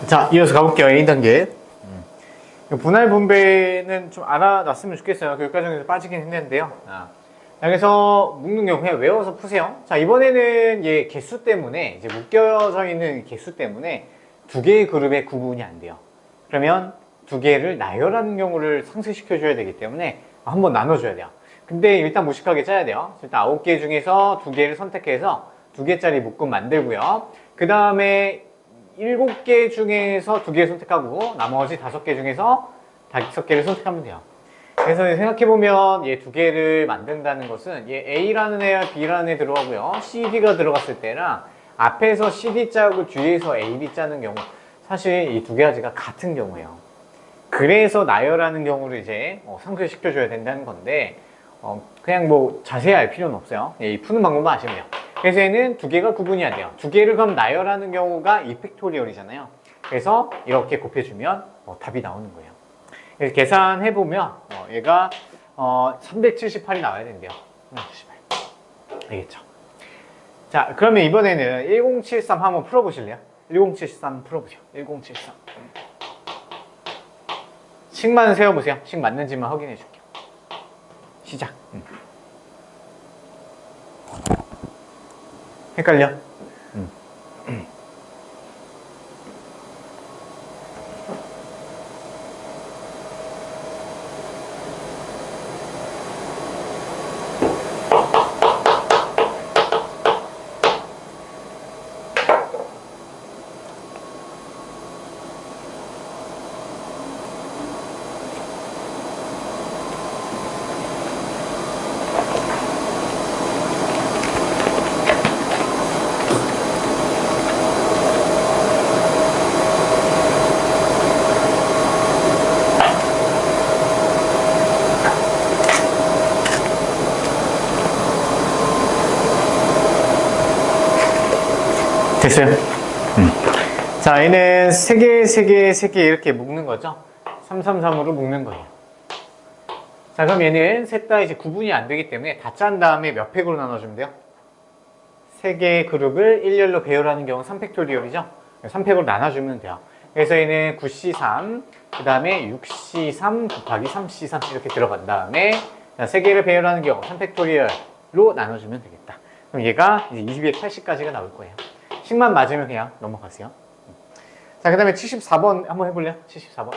자, 이어서 가볼게요. A단계. 분할 분배는 좀 알아놨으면 좋겠어요. 교육 과정에서 빠지긴 했는데요. 여기서 묶는 경우 그냥 외워서 푸세요. 자, 이번에는 얘 개수 때문에, 이제 묶여져 있는 개수 때문에 두 개의 그룹의 구분이 안 돼요. 그러면 두 개를 나열하는 경우를 상쇄시켜줘야 되기 때문에 한번 나눠줘야 돼요. 근데 일단 무식하게 짜야 돼요. 일단 9개 중에서 두 개를 선택해서 2개짜리 묶음 만들고요. 그 다음에 7개 중에서 2개 선택하고 나머지 5개 중에서 5개를 선택하면 돼요. 그래서 생각해보면 얘 2개를 만든다는 것은 얘 A라는 애와 B라는 애 들어가고요. CD가 들어갔을 때랑 앞에서 CD 짜고 뒤에서 AB 짜는 경우 사실 이 2가지가 같은 경우예요. 그래서 나열하는 경우를 이제 상쇄시켜줘야 된다는 건데 그냥 뭐 자세히 알 필요는 없어요. 이 푸는 방법만 아시면 돼요. 그래서 얘는 2개가 구분이 안 돼요. 2개를 그럼 나열하는 경우가 2팩토리얼이잖아요. 그래서 이렇게 곱해주면 답이 나오는 거예요. 그래서 계산해보면 얘가 378이 나와야 된대요. 378. 알겠죠? 자, 그러면 이번에는 1073 한번 풀어보실래요? 1073 풀어보세요. 1073. 식만 세워보세요. 식 맞는지만 확인해 줄게요. 시작. 헷갈려? 됐어요? 자, 얘는 3개, 3개, 3개 이렇게 묶는 거죠. 333으로 묶는 거예요. 자, 그럼 얘는 셋 다 이제 구분이 안 되기 때문에 다 짠 다음에 몇 팩으로 나눠주면 돼요? 3개의 그룹을 일렬로 배열하는 경우 3팩토리얼이죠. 3팩으로 나눠주면 돼요. 그래서 얘는 9C3, 그 다음에 6C3 곱하기 3C3 이렇게 들어간 다음에 3개를 배열하는 경우 3팩토리얼로 나눠주면 되겠다. 그럼 얘가 이제 280까지가 나올 거예요. 식만 맞으면 그냥 넘어가세요. 자, 그 다음에 74번 한번 해볼래요? 74번.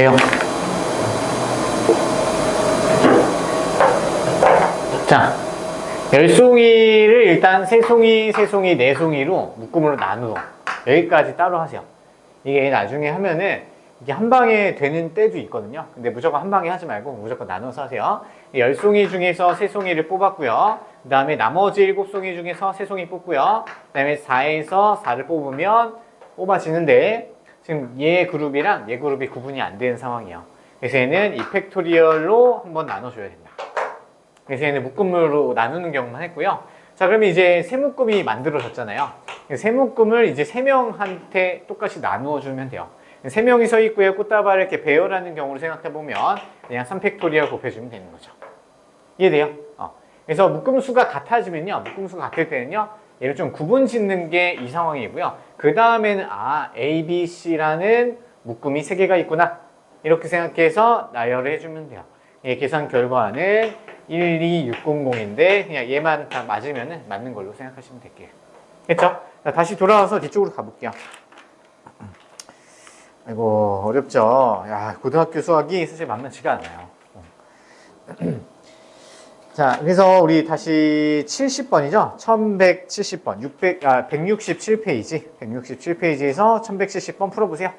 돼요. 자, 10송이를 일단 3송이, 3송이, 4송이로 묶음으로 나누어. 여기까지 따로 하세요. 이게 나중에 하면은 이게 한 방에 되는 때도 있거든요. 근데 무조건 한 방에 하지 말고 무조건 나눠서 하세요. 10송이 중에서 3송이를 뽑았고요. 그 다음에 나머지 7송이 중에서 3송이 뽑고요. 그 다음에 4에서 4를 뽑으면 뽑아지는데 지금 얘 그룹이랑 얘 그룹이 구분이 안 되는 상황이에요. 그래서 얘는 2팩토리얼로 한번 나눠줘야 된다. 그래서 얘는 묶음으로 나누는 경우만 했고요. 자, 그러면 이제 세 묶음이 만들어졌잖아요. 세 묶음을 이제 3명한테 똑같이 나누어 주면 돼요. 3명이 서 있고요. 꽃다발을 이렇게 배열하는 경우를 생각해보면 그냥 3팩토리얼 곱해주면 되는 거죠. 이해돼요? 그래서 묶음 수가 같아지면요. 묶음 수가 같을 때는요. 얘를 좀 구분 짓는 게 이 상황이고요. 그 다음에는 A, B, C라는 묶음이 3개가 있구나. 이렇게 생각해서 나열을 해주면 돼요. 예, 계산 결과는 12600인데 그냥 얘만 다 맞으면 맞는 걸로 생각하시면 될게요. 됐죠? 자, 다시 돌아와서 뒤쪽으로 가볼게요. 아이고, 어렵죠? 야, 고등학교 수학이 사실 만만치가 않아요. 자, 그래서 우리 다시 70번이죠? 1170번, 167페이지. 167페이지에서 1170번 풀어보세요.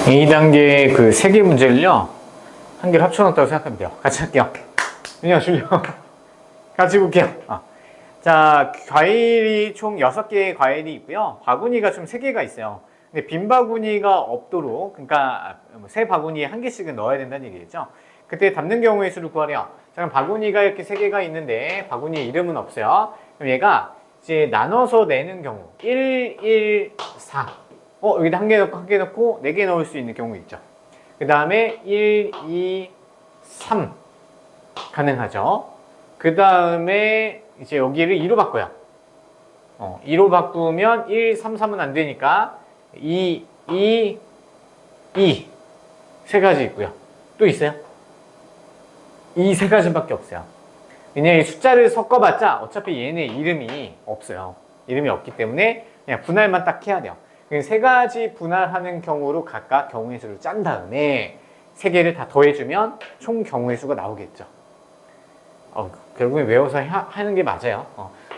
A단계 그 3개 문제를요, 한 개를 합쳐놨다고 생각하면 돼요. 같이 할게요. 그냥 줄려. 같이 볼게요. 자, 과일이 총 6개의 과일이 있고요. 바구니가 좀 3개가 있어요. 근데 빈 바구니가 없도록, 그러니까 새 바구니에 1개씩은 넣어야 된다는 얘기겠죠. 그때 담는 경우의 수를 구하래요. 자, 그럼 바구니가 이렇게 3개가 있는데 바구니에 이름은 없어요. 그럼 얘가 이제 나눠서 내는 경우 1, 1, 4. 여기다 1개 넣고 1개 넣고 4개 넣을 수 있는 경우 있죠. 그 다음에 1, 2, 3 가능하죠. 그 다음에 이제 여기를 2로 바꿔요. 2로 바꾸면 1, 3, 3은 안 되니까 2, 2, 2 세 가지 있고요. 또 있어요? 이 세 가지밖에 없어요. 왜냐면 이 숫자를 섞어봤자 어차피 얘네 이름이 없어요. 이름이 없기 때문에 그냥 분할만 딱 해야 돼요. 세 가지 분할하는 경우로 각각 경우의 수를 짠 다음에 세 개를 다 더해주면 총 경우의 수가 나오겠죠. 결국엔 외워서 하는 게 맞아요.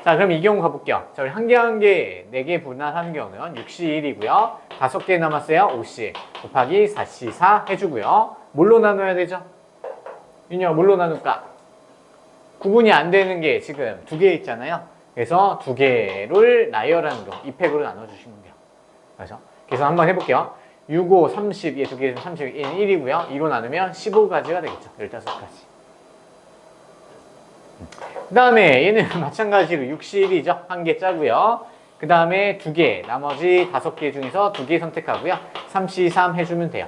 자, 그럼 이 경우 가볼게요. 자, 우리 한 개 한 개, 4개 분할하는 경우는 6C1이고요. 5개 남았어요. 5C 곱하기 4C4 해주고요. 뭘로 나눠야 되죠? 윤영, 뭘로 나눌까? 구분이 안 되는 게 지금 2개 있잖아요. 그래서 2개를 나열하는 거, 2팩으로 나눠주시면 돼요. 그래서 계산 한번 해볼게요. 6, 5, 30, 얘 2개, 30, 얘는 1이고요. 2로 나누면 15가지가 되겠죠. 15가지. 그 다음에 얘는 마찬가지로 6C1이죠. 1개 짜고요. 그 다음에 2개, 나머지 5개 중에서 2개 선택하고요. 3C3 해주면 돼요.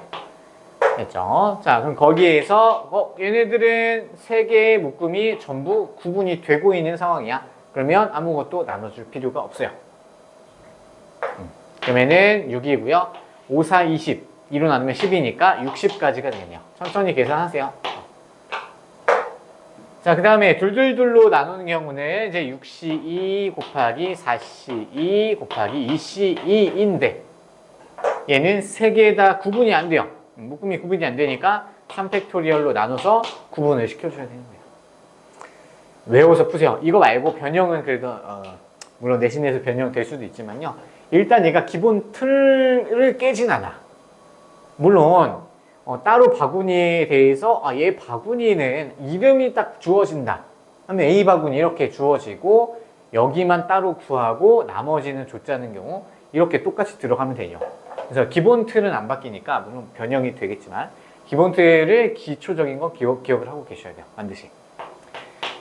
됐죠? 자, 그럼 거기에서 얘네들은 3개의 묶음이 전부 구분이 되고 있는 상황이야. 그러면 아무것도 나눠줄 필요가 없어요. 그러면은 6이고요. 5, 4, 20. 2로 나누면 10이니까 60까지가 되겠네요. 천천히 계산하세요. 자, 그 다음에 둘둘둘로 나누는 경우는 이제 6C2 곱하기 4C2 곱하기 2C2인데 얘는 3개 다 구분이 안 돼요. 묶음이 구분이 안 되니까 3팩토리얼로 나눠서 구분을 시켜줘야 되는 거예요. 외워서 푸세요. 이거 말고 변형은 그래도 물론 내신에서 변형될 수도 있지만요. 일단 얘가 기본 틀을 깨진 않아. 물론 따로 바구니에 대해서 얘 바구니는 이름이 딱 주어진다 하면 A 바구니 이렇게 주어지고 여기만 따로 구하고 나머지는 줬자는 경우 이렇게 똑같이 들어가면 되죠. 그래서 기본 틀은 안 바뀌니까 물론 변형이 되겠지만 기본 틀을 기초적인 거 기억을 하고 계셔야 돼요. 반드시.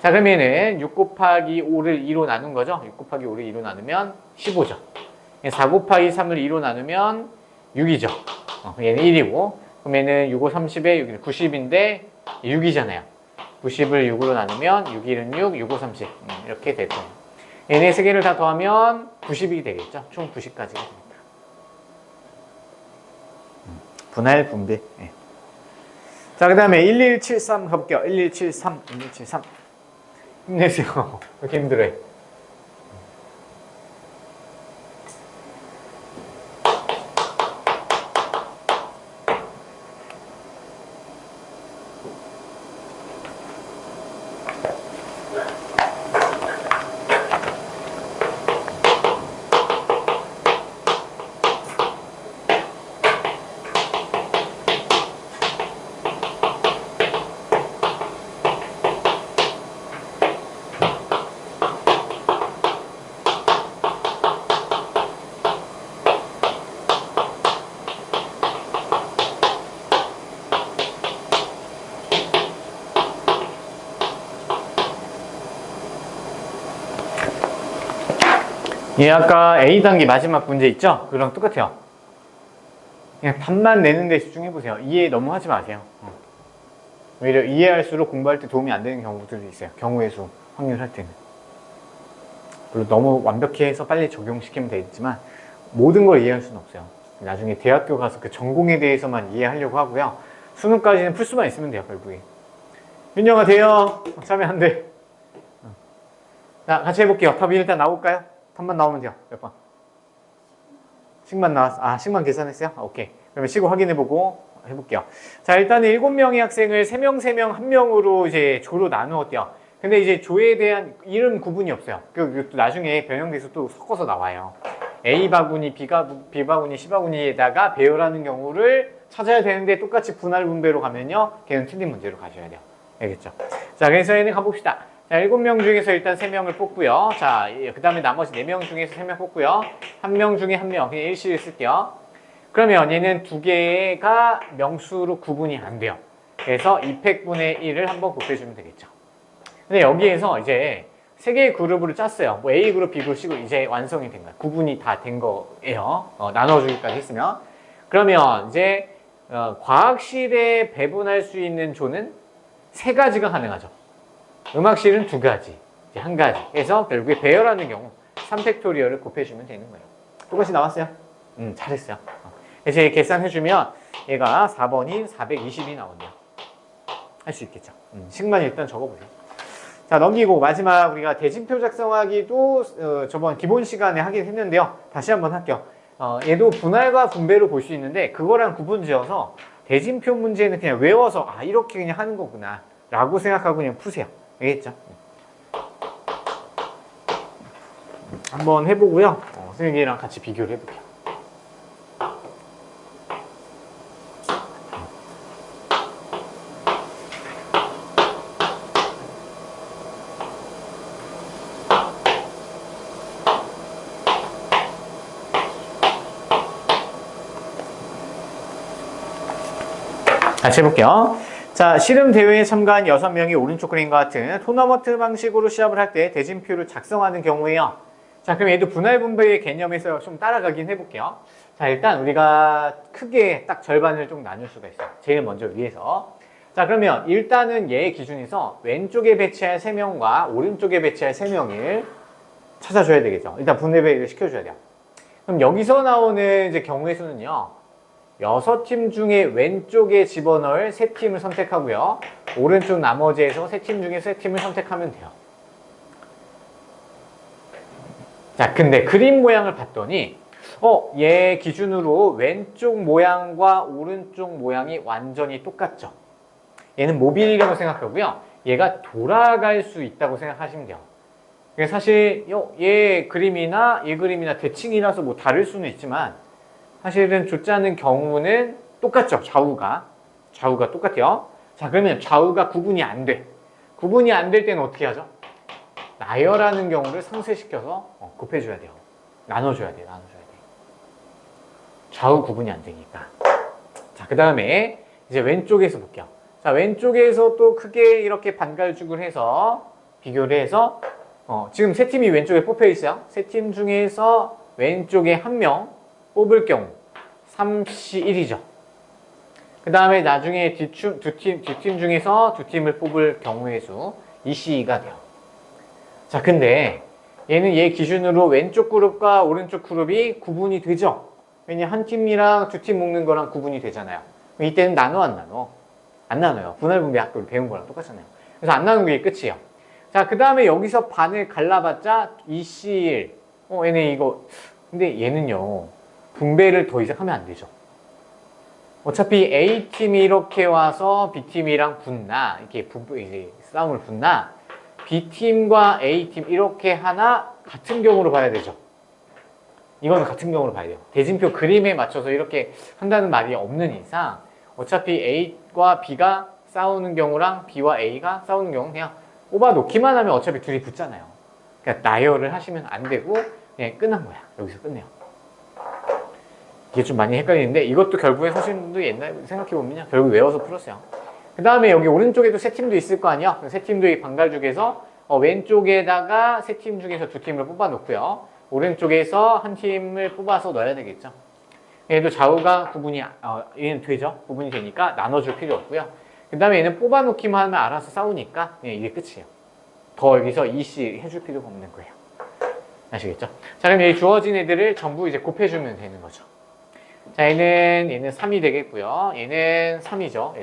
자, 그러면은 6 곱하기 5를 2로 나눈 거죠. 6 곱하기 5를 2로 나누면 15죠. 4 곱하기 3을 2로 나누면 6이죠. 얘는 1이고 그러면은 6, 5, 30에 6, 90인데 6이잖아요. 90을 6으로 나누면 6, 1은 6, 6, 5, 30 이렇게 되죠. 얘네 세 개를 다 더하면 90이 되겠죠. 총 90까지가 됩니다. 분할 분배. 네. 자, 그 다음에 1173 가볼게요. 1173, 1173. 힘내세요. 왜 이렇게 힘들어해? 예, 아까 A단계 마지막 문제 있죠? 그랑 똑같아요. 그냥 답만 내는 데 집중해보세요. 이해 너무 하지 마세요. 오히려 이해할수록 공부할 때 도움이 안 되는 경우들이 있어요. 경우의 수, 확률 할 때는. 물론 너무 완벽히 해서 빨리 적용시키면 되겠지만 모든 걸 이해할 수는 없어요. 나중에 대학교 가서 그 전공에 대해서만 이해하려고 하고요. 수능까지는 풀 수만 있으면 돼요, 결국에. 윤영아 돼요. 참여 안 돼. 자, 같이 해볼게요. 답이 일단 나올까요? 답만 나오면 돼요. 몇 번? 식만 나왔어. 아, 식만 계산했어요? 아, 오케이. 그러면 시고 확인해보고 해볼게요. 자, 일단은 7명의 학생을 3명, 3명, 1명으로 이제 조로 나누었대요. 근데 이제 조에 대한 이름 구분이 없어요. 그 나중에 변형돼서 또 섞어서 나와요. A 바구니, B 바구니, C 바구니에다가 배열하는 경우를 찾아야 되는데 똑같이 분할 분배로 가면요. 걔는 틀린 문제로 가셔야 돼요. 알겠죠? 자, 그래서 얘는 가봅시다. 자, 7명 중에서 일단 3명을 뽑고요. 자, 그 다음에 나머지 4명 중에서 3명 뽑고요. 1명 중에 1명, 그냥 일시를 쓸게요. 그러면 얘는 두 개가 명수로 구분이 안 돼요. 그래서 2팩분의 1을 한번 곱해주면 되겠죠. 근데 여기에서 이제 3개의 그룹으로 짰어요. 뭐 A 그룹, B 그룹, C 그룹 이제 완성이 된 거예요. 구분이 다 된 거예요. 나눠주기까지 했으면. 그러면 이제 과학실에 배분할 수 있는 조는 3가지가 가능하죠. 음악실은 2가지, 이제 1가지. 그래서 결국에 배열하는 경우 3팩토리얼을 곱해주면 되는 거예요. 똑같이 나왔어요? 잘했어요. 그래서 계산해주면 얘가 4번이 420이 나온대요. 할 수 있겠죠. 식만 일단 적어보세요. 자, 넘기고 마지막 우리가 대진표 작성하기도 저번 기본 시간에 하긴 했는데요. 다시 한번 할게요. 얘도 분할과 분배로 볼 수 있는데 그거랑 구분 지어서 대진표 문제는 그냥 외워서 아 이렇게 그냥 하는 거구나 라고 생각하고 그냥 푸세요. 알겠죠? 한번 해보고요. 선생님이랑 같이 비교를 해볼게요. 같이 해볼게요. 자, 씨름 대회에 참가한 6명이 오른쪽 그림과 같은 토너먼트 방식으로 시합을 할 때 대진표를 작성하는 경우에요. 자, 그럼 얘도 분할 분배의 개념에서 좀 따라가긴 해볼게요. 자, 일단 우리가 크게 딱 절반을 좀 나눌 수가 있어요. 제일 먼저 위에서. 자, 그러면 일단은 얘 기준에서 왼쪽에 배치할 3명과 오른쪽에 배치할 3명을 찾아줘야 되겠죠. 일단 분배를 시켜줘야 돼요. 그럼 여기서 나오는 이제 경우의 수는요. 6팀 중에 왼쪽에 집어넣을 3팀을 선택하고요. 오른쪽 나머지에서 3팀 중에 3팀을 선택하면 돼요. 자, 근데 그림 모양을 봤더니 얘 기준으로 왼쪽 모양과 오른쪽 모양이 완전히 똑같죠. 얘는 모빌이라고 생각하고요. 얘가 돌아갈 수 있다고 생각하시면 돼요. 사실 얘 그림이나 얘 그림이나 대칭이라서 뭐 다를 수는 있지만 사실은 조 짜는 경우는 똑같죠. 좌우가 똑같아요. 자, 그러면 좌우가 구분이 안 돼. 구분이 안 될 때는 어떻게 하죠? 나열하는 경우를 상쇄시켜서 곱해줘야 돼요. 나눠줘야 돼요. 좌우 구분이 안 되니까. 자, 그 다음에 이제 왼쪽에서 볼게요. 자, 왼쪽에서 또 크게 이렇게 반갈죽을 해서 비교를 해서 지금 3팀이 왼쪽에 뽑혀 있어요. 3팀 중에서 왼쪽에 1명 뽑을 경우 3C1이죠. 그 다음에 나중에 뒷팀 중에서 2팀을 뽑을 경우의 수 2C2가 돼요. 자, 근데 얘는 얘 기준으로 왼쪽 그룹과 오른쪽 그룹이 구분이 되죠. 왜냐 한 팀이랑 두 팀 묶는 거랑 구분이 되잖아요. 이때는 나눠 안 나눠? 안 나눠요. 분할 분배 학교를 배운 거랑 똑같잖아요. 그래서 안 나누는 게 끝이에요. 자, 그 다음에 여기서 반을 갈라봤자 2C1. 얘네 이거 근데 얘는요 분배를 더 이상 하면 안 되죠. 어차피 A팀이 이렇게 와서 B팀이랑 붙나 이렇게 이제 싸움을 붙나 B팀과 A팀 이렇게 하나 같은 경우로 봐야 되죠. 이거는 같은 경우로 봐야 돼요. 대진표 그림에 맞춰서 이렇게 한다는 말이 없는 이상 어차피 A와 B가 싸우는 경우랑 B와 A가 싸우는 경우 그냥 뽑아 놓기만 하면 어차피 둘이 붙잖아요. 그러니까 나열을 하시면 안 되고 그냥 끝난 거야. 여기서 끝내요. 이게 좀 많이 헷갈리는데 이것도 결국에 선생님도 옛날에 생각해보면 결국 외워서 풀었어요. 그 다음에 여기 오른쪽에도 세 팀도 있을 거 아니야? 세 팀도 이 반갈 중에서 왼쪽에다가 세 팀 중에서 두 팀을 뽑아 놓고요. 오른쪽에서 한 팀을 뽑아서 넣어야 되겠죠. 얘도 좌우가 구분이 얘는 되죠. 구분이 되니까 나눠줄 필요 없고요. 그 다음에 얘는 뽑아 놓기만 하면 알아서 싸우니까 이게 끝이에요. 더 여기서 이씨 해줄 필요가 없는 거예요. 아시겠죠? 자, 그럼 이 주어진 애들을 전부 이제 곱해주면 되는 거죠. 자, 얘는 3이 되겠고요. 얘는 3이죠.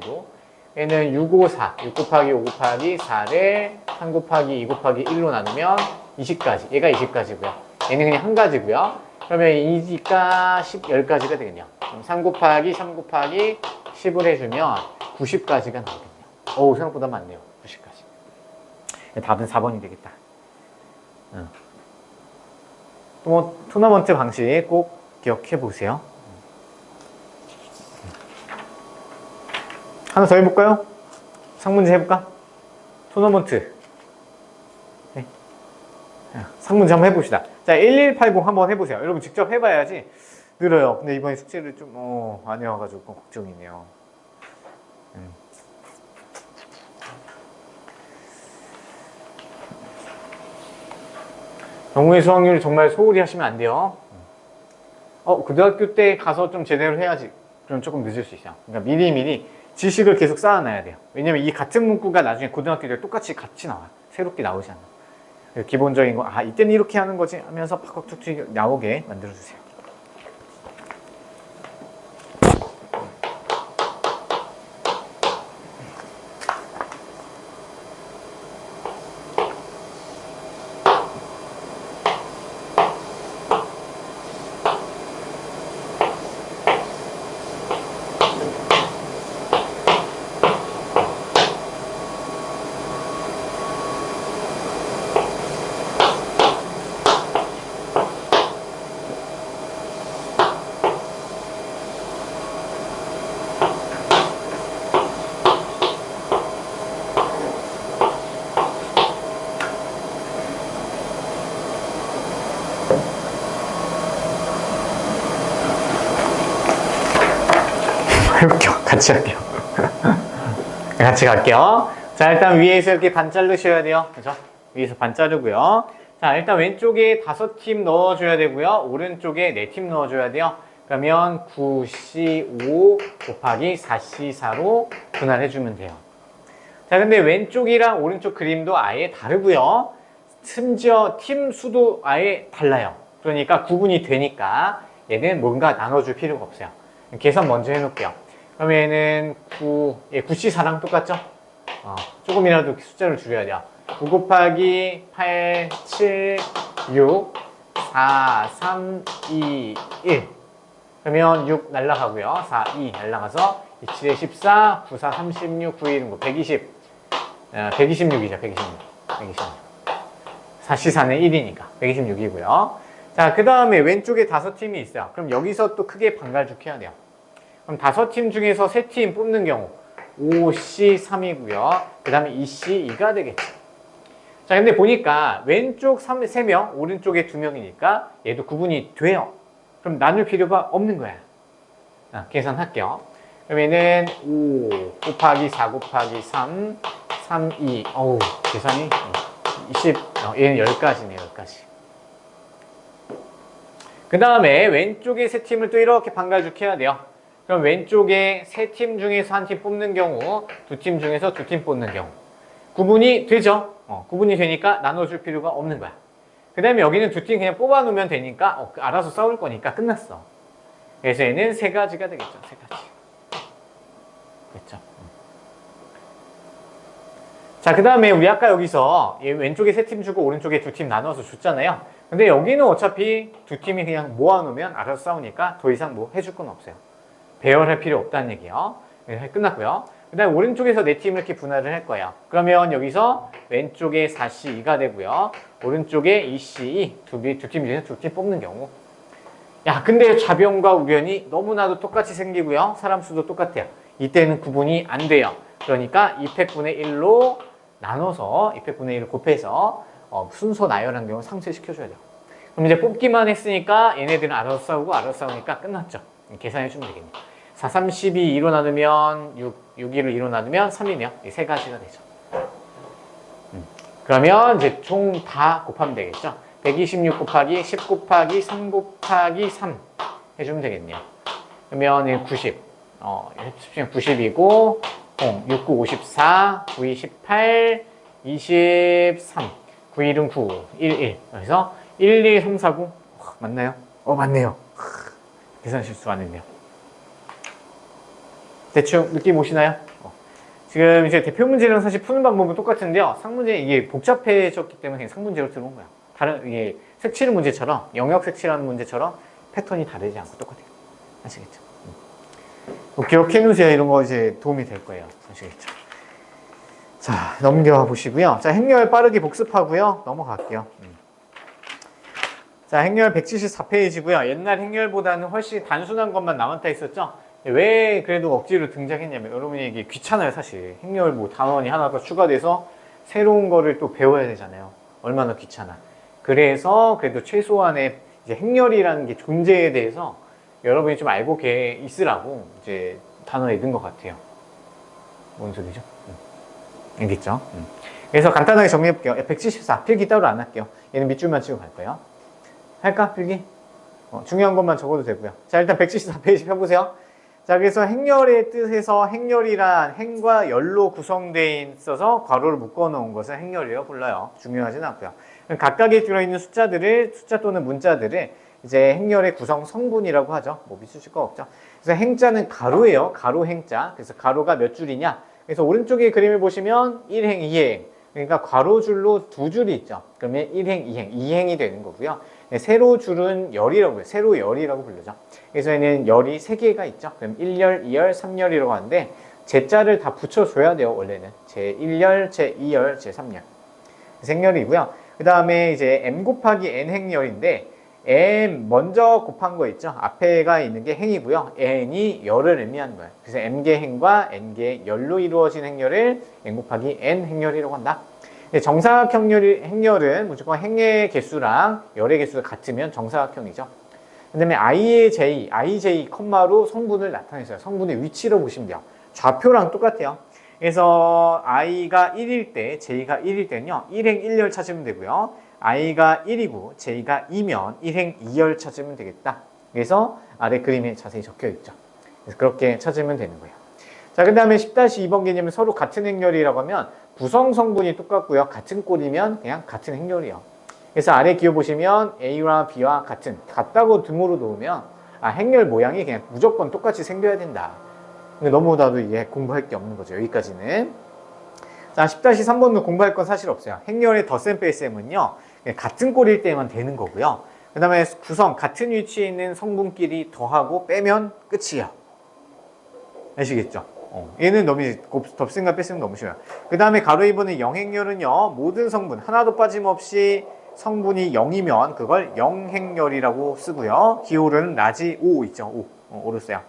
얘는 6, 5, 4. 6 곱하기 5 곱하기 4를 3 곱하기 2 곱하기 1로 나누면 20까지. 얘가 20까지고요. 얘는 그냥 한 가지고요. 그러면 2가 10, 10가지가 되겠네요. 그럼 3 곱하기 3 곱하기 10을 해주면 90까지가 나오겠네요. 어우, 생각보다 많네요. 90까지. 답은 4번이 되겠다. 또 토너먼트 방식 꼭 기억해 보세요. 하나 더 해볼까요? 상문제 해볼까? 토너먼트. 네. 상문제 한번 해봅시다. 자, 1180 한번 해보세요. 여러분 직접 해봐야지 늘어요. 근데 이번에 숙제를 좀 안 해와가지고 걱정이네요. 영문의 수학률 정말 소홀히 하시면 안 돼요. 고등학교 때 가서 좀 제대로 해야지. 그럼 조금 늦을 수 있어요. 그러니까 미리미리 지식을 계속 쌓아놔야 돼요. 왜냐면 이 같은 문구가 나중에 고등학교 때 똑같이 같이 나와. 새롭게 나오지 않아. 기본적인 거, 이때는 이렇게 하는 거지 하면서 팍팍 툭툭 나오게 만들어주세요. 해볼게요. 같이 할게요. 같이 갈게요. 자, 일단 위에서 이렇게 반 자르셔야 돼요. 그죠? 위에서 반 자르고요. 자, 일단 왼쪽에 5팀 넣어줘야 되고요. 오른쪽에 4팀 넣어줘야 돼요. 그러면 9C5 곱하기 4C4로 분할해주면 돼요. 자, 근데 왼쪽이랑 오른쪽 그림도 아예 다르고요. 심지어 팀 수도 아예 달라요. 그러니까 구분이 되니까 얘는 뭔가 나눠줄 필요가 없어요. 계산 먼저 해놓을게요. 그러면 얘는 9C4랑 똑같죠? 조금이라도 숫자를 줄여야 돼요. 9 곱하기 8, 7, 6, 4, 3, 2, 1. 그러면 6 날라가고요. 4, 2 날라가서 2, 7에 14, 9, 4, 36, 9, 1, 120. 126이죠. 126. 4C4는 1이니까 126이고요. 자, 그 다음에 왼쪽에 5팀이 있어요. 그럼 여기서 또 크게 반갈죽해야 돼요. 그럼 5팀 중에서 3팀 뽑는 경우 5C3이고요. 그 다음에 2C2가 되겠죠. 자, 근데 보니까 왼쪽 3명, 오른쪽에 2명이니까 얘도 구분이 돼요. 그럼 나눌 필요가 없는 거야. 계산할게요. 그러면은 5 곱하기 4 곱하기 3, 3, 2. 어우, 계산이 20, 얘는 10가지네요, 10가지. 그 다음에 왼쪽에 3팀을 또 이렇게 반갈죽해야 돼요. 그럼 왼쪽에 3팀 중에서 한 팀 뽑는 경우, 2팀 중에서 2팀 뽑는 경우. 구분이 되죠? 구분이 되니까 나눠줄 필요가 없는 거야. 그 다음에 여기는 두 팀 그냥 뽑아 놓으면 되니까 알아서 싸울 거니까 끝났어. 그래서 얘는 세 가지가 되겠죠. 세 가지. 됐죠. 자, 그 다음에 우리 아까 여기서 왼쪽에 세 팀 주고 오른쪽에 두 팀 나눠서 줬잖아요. 근데 여기는 어차피 두 팀이 그냥 모아놓으면 알아서 싸우니까 더 이상 뭐 해줄 건 없어요. 배열할 필요 없다는 얘기예요. 끝났고요. 그 다음에 오른쪽에서 네 팀을 이렇게 분할을 할 거예요. 그러면 여기서 왼쪽에 4C2가 되고요. 오른쪽에 2C2, 두 팀 중에서 두 팀 뽑는 경우. 야, 근데 좌변과 우변이 너무나도 똑같이 생기고요. 사람 수도 똑같아요. 이때는 구분이 안 돼요. 그러니까 2팩분의 1로 나눠서 2팩분의 1을 곱해서 순서 나열한 경우 상쇄시켜줘야 돼요. 그럼 이제 뽑기만 했으니까 얘네들은 알아서 싸우고 알아서 싸우니까 끝났죠. 계산해주면 되겠네요. 4, 3, 12, 2로 나누면 6, 2를 2로 나누면 3이네요. 이 세 가지가 되죠. 그러면 이제 총 다 곱하면 되겠죠. 126 곱하기 10 곱하기 3 곱하기 3 해주면 되겠네요. 그러면 90, 90이고 6, 9, 54, 9, 2, 18, 23, 9, 1은 9, 1, 1. 그래서 1, 2, 3, 4, 9. 맞나요? 맞네요. 계산 실수 안 했네요. 대충 느낌 오시나요? 지금 이제 대표 문제랑 사실 푸는 방법은 똑같은데요. 상문제 이게 복잡해졌기 때문에 그냥 상문제로 들어온 거야. 다른 이게 색칠 문제처럼 영역 색칠하는 문제처럼 패턴이 다르지 않고 똑같아요. 아시겠죠? 기억해 놓으세요. 이런 거 이제 도움이 될 거예요. 아시겠죠? 자, 넘겨 보시고요. 자, 행렬 빠르게 복습하고요. 넘어갈게요. 자, 행렬 174페이지고요. 옛날 행렬보다는 훨씬 단순한 것만 남았다 있었죠? 왜 그래도 억지로 등장했냐면 여러분이 이게 귀찮아요. 사실 행렬 뭐 단원이 하나 더 추가돼서 새로운 거를 또 배워야 되잖아요. 얼마나 귀찮아. 그래서 그래도 최소한의 이제 행렬이라는 게 존재에 대해서 여러분이 좀 알고 있으라고 이제 단어에 넣은 것 같아요. 뭔 소리죠? 알겠죠? 그래서 간단하게 정리해볼게요. 174 필기 따로 안 할게요. 얘는 밑줄만 치고 갈 거예요. 할까? 필기? 중요한 것만 적어도 되고요. 자, 일단 174페이지 펴보세요. 자, 그래서 행렬의 뜻에서 행렬이란 행과 열로 구성되어 있어서 괄호를 묶어 놓은 것을 행렬이라고 불러요. 중요하진 않고요. 각각에 들어있는 숫자 또는 문자들을 이제 행렬의 구성 성분이라고 하죠. 뭐 미수실 거 없죠. 그래서 행자는 가로예요. 가로 행자. 그래서 가로가 몇 줄이냐? 그래서 오른쪽에 그림을 보시면 1행, 2행. 그러니까 가로줄로 두 줄이 있죠. 그러면 1행, 2행, 2행이 되는 거고요. 세로 줄은 열이라고 해요. 세로 열이라고 부르죠. 그래서 얘는 열이 3개가 있죠. 그럼 1열, 2열, 3열이라고 하는데 제자를 다 붙여줘야 돼요. 원래는 제1열, 제2열, 제3열. 생열이고요. 그 다음에 이제 m 곱하기 n 행열인데 m 먼저 곱한 거 있죠. 앞에가 있는 게 행이고요. n이 열을 의미하는 거예요. 그래서 m개 행과 n개 열로 이루어진 행열을 m 곱하기 n 행열이라고 한다. 정사각형 행열은 무조건 행의 개수랑 열의 개수가 같으면 정사각형이죠. 그 다음에 i의 j, ij, 컴마로 성분을 나타내서요. 성분의 위치로 보시면 돼요. 좌표랑 똑같아요. 그래서 i가 1일 때, j가 1일 때는요. 1행 1열 찾으면 되고요. i가 1이고 j가 2면 1행 2열 찾으면 되겠다. 그래서 아래 그림에 자세히 적혀 있죠. 그래서 그렇게 찾으면 되는 거예요. 자, 그 다음에 10-2번 개념은 서로 같은 행렬이라고 하면 구성 성분이 똑같고요. 같은 꼴이면 그냥 같은 행렬이요. 그래서 아래 기호 보시면 A와 B와 같다고 등으로 놓으면 행렬 모양이 그냥 무조건 똑같이 생겨야 된다. 근데 너무나도 이게 공부할 게 없는 거죠. 여기까지는. 자, 10-3번도 공부할 건 사실 없어요. 행렬의 덧셈 뺄셈은요. 같은 꼴일 때만 되는 거고요. 그 다음에 구성, 같은 위치에 있는 성분끼리 더하고 빼면 끝이에요. 아시겠죠? 얘는 너무 덧셈과 뺄셈은 너무 쉬워요. 그 다음에 가로 2번의 영행렬은요. 모든 성분 하나도 빠짐없이 성분이 0이면 그걸 영행렬이라고 쓰고요. 기호는 라지 5 있죠. 5로 써요.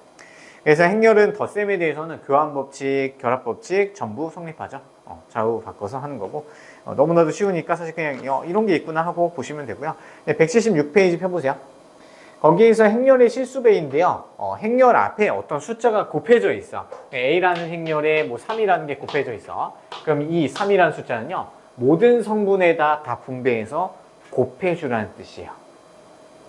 그래서 행렬은 덧셈에 대해서는 교환법칙, 결합법칙 전부 성립하죠. 좌우 바꿔서 하는 거고 너무나도 쉬우니까 사실 그냥 이런 게 있구나 하고 보시면 되고요. 176페이지 펴보세요. 거기에서 행렬의 실수배인데요. 행렬 앞에 어떤 숫자가 곱해져 있어. A라는 행렬에 뭐 3이라는 게 곱해져 있어. 그럼 이 3이라는 숫자는요. 모든 성분에다 다 분배해서 곱해주라는 뜻이에요.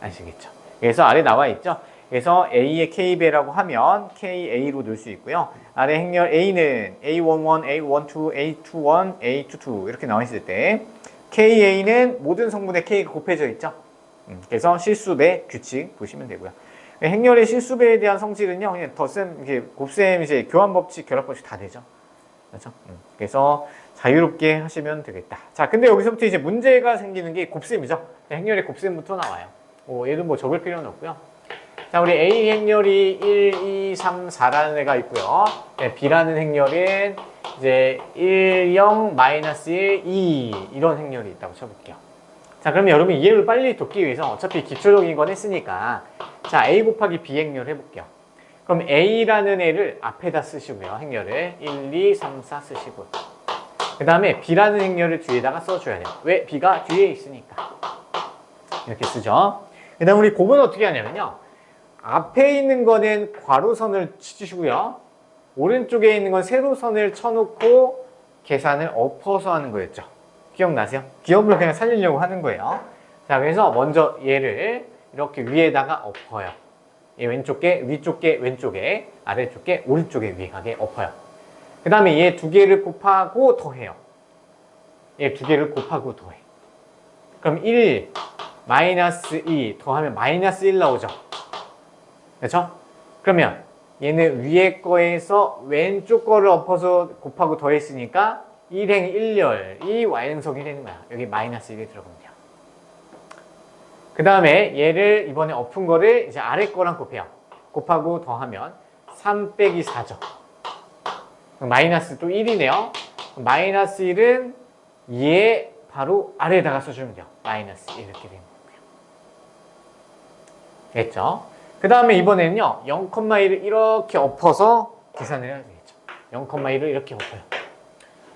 아시겠죠? 그래서 아래 나와 있죠. 그래서 A의 K배라고 하면 KA로 넣을 수 있고요. 아래 행렬 A는 A11, A12, A21, A22 이렇게 나와 있을 때 KA는 모든 성분에 K가 곱해져 있죠. 그래서 실수배 규칙 보시면 되고요. 행렬의 실수배에 대한 성질은요, 그냥 덧셈, 이게 곱셈, 이제 교환법칙, 결합법칙 다 되죠. 그렇죠? 그래서 자유롭게 하시면 되겠다. 자, 근데 여기서부터 이제 문제가 생기는 게 곱셈이죠. 행렬의 곱셈부터 나와요. 얘는 뭐 적을 필요는 없고요. 자, 우리 A 행렬이 1, 2, 3, 4라는 애가 있고요. B라는 행렬은 이제 1, 0, 마이너스 1, 2 이런 행렬이 있다고 쳐볼게요. 자, 그러면 여러분 이해를 빨리 돕기 위해서 어차피 기초적인 건 했으니까 자, A 곱하기 B 행렬 해볼게요. 그럼 A라는 애를 앞에다 쓰시고요. 행렬을 1, 2, 3, 4 쓰시고 그 다음에 B라는 행렬을 뒤에다가 써줘야 돼요. 왜? B가 뒤에 있으니까. 이렇게 쓰죠. 그 다음 우리 곱은 어떻게 하냐면요. 앞에 있는 거는 괄호선을 치시고요. 오른쪽에 있는 건 세로선을 쳐놓고 계산을 엎어서 하는 거였죠. 기억나세요? 기억을 그냥 살리려고 하는 거예요. 자, 그래서 먼저 얘를 이렇게 위에다가 엎어요. 얘 왼쪽 게 위쪽 게 왼쪽에, 아래쪽 게 오른쪽에 위에 가게 엎어요. 그 다음에 얘 두 개를 곱하고 더해요. 얘 두 개를 곱하고 더해. 그럼 1, 마이너스 2 더하면 마이너스 1 나오죠. 그렇죠? 그러면 얘는 위에 거에서 왼쪽 거를 엎어서 곱하고 더했으니까 1행 1열이 y행성이 되는 거야. 여기 마이너스 1이 들어가면 돼요. 그 다음에 얘를 이번에 엎은 거를 이제 아래 거랑 곱해요. 곱하고 더하면 3 빼기 4죠. 마이너스 또 1이네요. 마이너스 1은 얘 바로 아래에다가 써주면 돼요. 마이너스 이렇게 되는 거고요. 됐죠? 그 다음에 이번에는요. 0,1을 이렇게 엎어서 계산을 해야 되겠죠. 0,1을 이렇게 엎어요.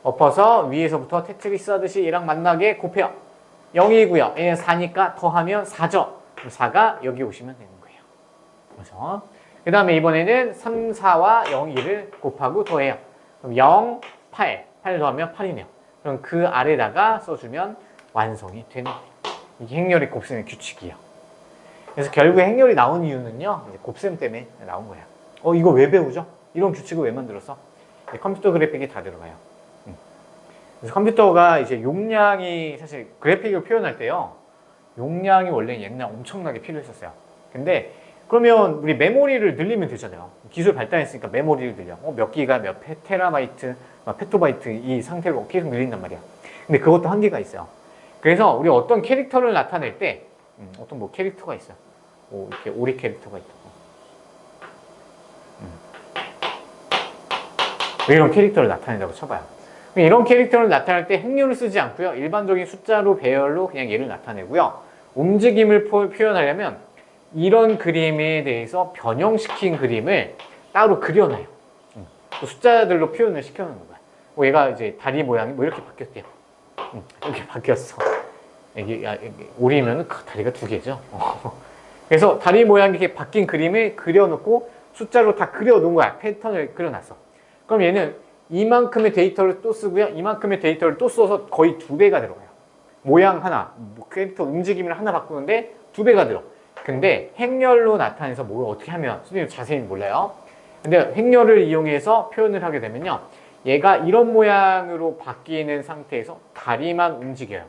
엎어서 위에서부터 테트리스 하듯이 얘랑 만나게 곱해요. 0이고요. 얘는 4니까 더하면 4죠. 4가 여기 오시면 되는 거예요. 그래서 그 다음에 이번에는 3, 4와 0, 2를 곱하고 더해요. 그럼 0, 8. 8 더하면 8이네요. 그럼 그 아래다가 써주면 완성이 되는 거예요. 이게 행렬의 곱셈의 규칙이에요. 그래서 결국에 행렬이 나온 이유는요. 이제 곱셈 때문에 나온 거예요. 이거 왜 배우죠? 이런 규칙을 왜 만들었어? 컴퓨터 그래픽이 다 들어가요. 그래서 컴퓨터가 이제 용량이 사실 그래픽을 표현할 때요. 용량이 원래 옛날 엄청나게 필요했었어요. 근데 그러면 우리 메모리를 늘리면 되잖아요. 기술 발달했으니까 메모리를 늘려. 몇 기가 몇 테라바이트, 페토바이트 이 상태로 계속 늘린단 말이야. 근데 그것도 한계가 있어요. 그래서 우리 어떤 캐릭터를 나타낼 때 어떤 뭐 캐릭터가 있어요. 이렇게 오리 캐릭터가 있다고. 이런 캐릭터를 나타낸다고 쳐봐요. 이런 캐릭터를 나타낼 때 행렬을 쓰지 않고요. 일반적인 숫자로 배열로 그냥 얘를 나타내고요. 움직임을 표현하려면 이런 그림에 대해서 변형시킨 그림을 따로 그려놔요. 숫자들로 표현을 시켜놓는 거야. 얘가 이제 다리 모양이 뭐 이렇게 바뀌었대요. 이렇게 바뀌었어. 이게 오리면 다리가 두 개죠. 그래서 다리 모양이 이렇게 바뀐 그림을 그려놓고 숫자로 다 그려놓은 거야. 패턴을 그려놨어. 그럼 얘는 이만큼의 데이터를 또 쓰고요. 이만큼의 데이터를 또 써서 거의 2배가 들어가요. 모양 하나, 캐릭터 움직임을 하나 바꾸는데 2배가 들어. 근데 행렬로 나타내서 뭘 어떻게 하면 선생님 자세히 몰라요. 근데 행렬을 이용해서 표현을 하게 되면요. 얘가 이런 모양으로 바뀌는 상태에서 다리만 움직여요.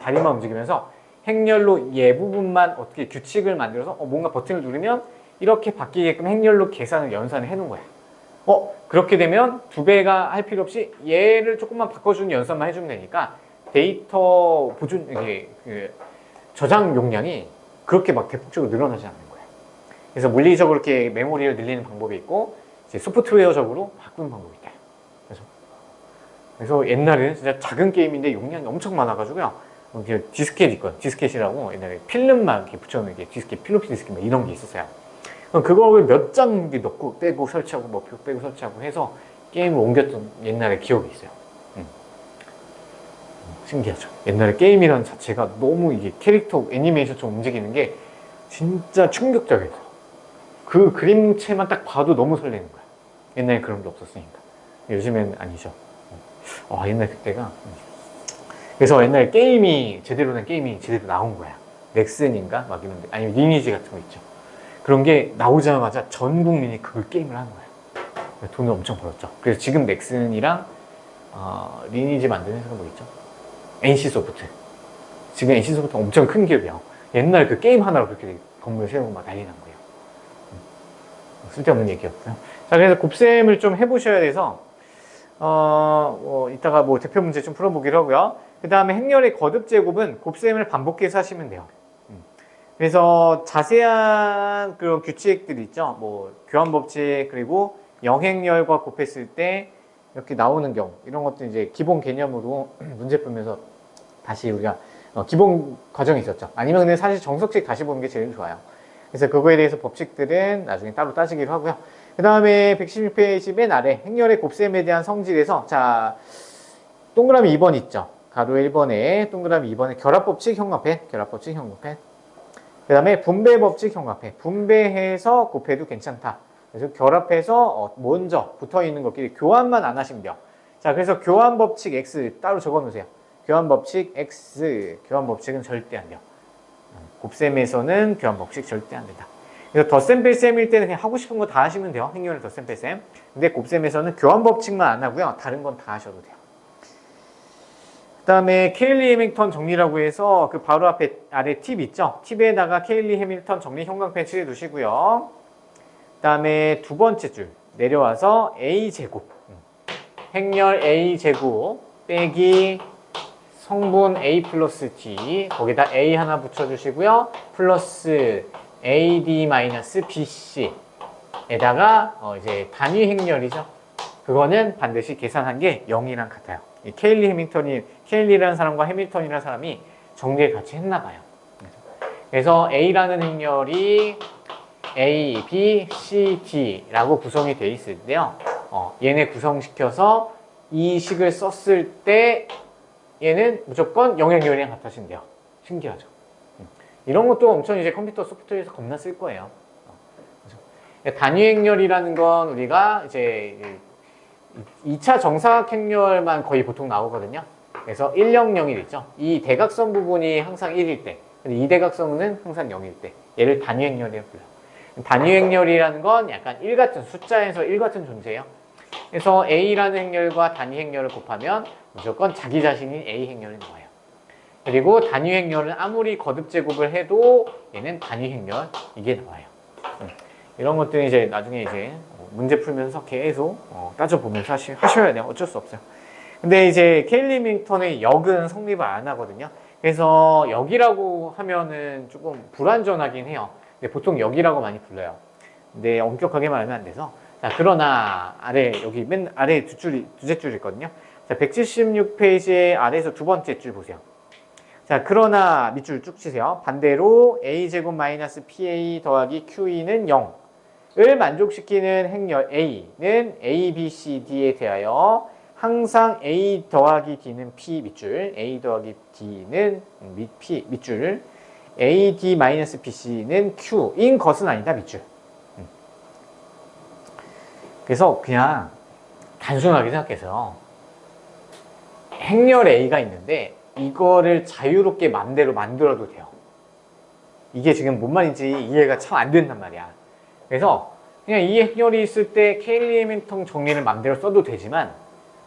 다리만 움직이면서 행렬로 얘 부분만 어떻게 규칙을 만들어서 뭔가 버튼을 누르면 이렇게 바뀌게끔 행렬로 계산을 연산을 해놓은 거야. 그렇게 되면 2배가 할 필요 없이 얘를 조금만 바꿔주는 연산만 해주면 되니까 데이터 보존, 저장 용량이 그렇게 막 대폭적으로 늘어나지 않는 거예요. 그래서 물리적으로 이렇게 메모리를 늘리는 방법이 있고 이제 소프트웨어적으로 바꾸는 방법이 있다. 그래서 옛날에는 진짜 작은 게임인데 용량이 엄청 많아가지고요. 디스켓 있거든요. 디스켓이라고 옛날에 필름만 이렇게 붙여놓은 게 디스켓, 필로피 디스켓 이런 게 있었어요. 그럼 그걸 몇 장 넣고 빼고 설치하고 뭐 빼고 설치하고 해서 게임을 옮겼던 옛날의 기억이 있어요. 신기하죠. 옛날에 게임이라는 자체가 너무 이게 캐릭터 애니메이션처럼 움직이는 게 진짜 충격적이었어요. 그 그림체만 딱 봐도 너무 설레는 거야. 옛날에 그런 게 없었으니까. 요즘엔 아니죠. 옛날 그때가. 그래서 옛날에 게임이 제대로 된 게임이 제대로 나온 거야. 넥슨인가? 막 이런 데. 아니면 리니지 같은 거 있죠. 그런 게 나오자마자 전 국민이 그걸 게임을 하는 거야. 돈을 엄청 벌었죠. 그래서 지금 넥슨이랑 리니지 만드는 회사가 뭐 있죠? NC소프트. 지금 NC소프트가 엄청 큰 기업이에요. 옛날 그 게임 하나로 그렇게 건물 세우고 막 난리 난 거예요. 쓸데없는 얘기였고요. 자, 그래서 곱셈을 좀 해보셔야 돼서, 이따가 뭐 대표 문제 좀 풀어보기로 하고요. 그 다음에 행렬의 거듭 제곱은 곱셈을 반복해서 하시면 돼요. 그래서 자세한 그런 규칙들이 있죠. 뭐, 교환법칙, 그리고 영행렬과 곱했을 때 이렇게 나오는 경우, 이런 것도 이제 기본 개념으로 문제 풀면서 다시 우리가 기본 과정이 있었죠. 아니면 사실 정석식 다시 보는 게 제일 좋아요. 그래서 그거에 대해서 법칙들은 나중에 따로 따지기로 하고요. 그 다음에 116페이지 맨 아래 행렬의 곱셈에 대한 성질에서 자 동그라미 2번 있죠. 가로 1번에 동그라미 2번에 결합법칙 형광펜, 결합법칙 형광펜. 그 다음에 분배법칙 형광펜. 분배해서 곱해도 괜찮다. 그래서 결합해서 먼저 붙어있는 것끼리 교환만 안 하시면 돼요. 자, 그래서 교환법칙 X 따로 적어 놓으세요. 교환법칙 X, 교환법칙은 절대 안 돼요. 곱셈에서는 교환법칙 절대 안 된다. 그래서 덧셈 뺄셈일 때는 그냥 하고 싶은 거 다 하시면 돼요. 행렬의 덧셈 뺄셈. 근데 곱셈에서는 교환법칙만 안 하고요. 다른 건 다 하셔도 돼요. 그 다음에 케일리 해밀턴 정리라고 해서 그 바로 앞에 아래 팁 있죠? 팁에다가 케일리 해밀턴 정리 형광펜 칠해 두시고요. 그 다음에 두 번째 줄 내려와서 A제곱. 행렬 A제곱 빼기 성분 A 플러스 D 거기다 A 하나 붙여주시고요. 플러스 AD 마이너스 BC에다가 이제 단위 행렬이죠. 그거는 반드시 계산한 게 0이랑 같아요. 이 케일리라는 사람과 해밀턴이라는 사람이 정리를 같이 했나 봐요. 그래서 A라는 행렬이 A, B, C, D라고 구성이 되어 있을 때요. 얘네 구성시켜서 이 식을 썼을 때 얘는 무조건 영행렬이랑 같아지면 돼요. 신기하죠? 이런 것도 엄청 이제 컴퓨터 소프트웨어에서 겁나 쓸 거예요. 단위 행렬이라는 건 우리가 이제 2차 정사각 행렬만 거의 보통 나오거든요. 그래서 1, 0, 0이 있죠. 이 대각선 부분이 항상 1일 때, 근데 이 대각선은 항상 0일 때, 얘를 단위 행렬이라고 불러요. 단위 행렬이라는 건 약간 1 같은 숫자에서 1 같은 존재예요. 그래서 A라는 행렬과 단위 행렬을 곱하면 무조건 자기 자신인 A 행렬이 나와요. 그리고 단위 행렬은 아무리 거듭 제곱을 해도 얘는 단위 행렬 이게 나와요. 이런 것들이 이제 나중에 이제 문제 풀면서 계속 따져보면서 하셔야 돼요. 어쩔 수 없어요. 근데 이제 케일리 해밀턴의 역은 성립을 안 하거든요. 그래서 역이라고 하면은 조금 불완전하긴 해요. 근데 보통 역이라고 많이 불러요. 근데 엄격하게 말하면 안 돼서. 자, 그러나 아래 여기 맨 아래 두째 줄 있거든요. 자, 176페이지의 아래에서 두 번째 줄 보세요. 자, 그러나 밑줄 쭉 치세요. 반대로 a제곱 마이너스 pa 더하기 qe는 0을 만족시키는 행렬 a는 a, b, c, d에 대하여 항상 a 더하기 d는 p 밑줄, a 더하기 d는 p 밑줄, a, d 마이너스 bc는 q인 것은 아니다 밑줄. 그래서 그냥 단순하게 생각해서 행렬 A가 있는데 이거를 자유롭게 맘대로 만들어도 돼요. 이게 지금 뭔 말인지 이해가 참 안 된단 말이야. 그래서 그냥 이 행렬이 있을 때 케일리 해밀턴 정리를 맘대로 써도 되지만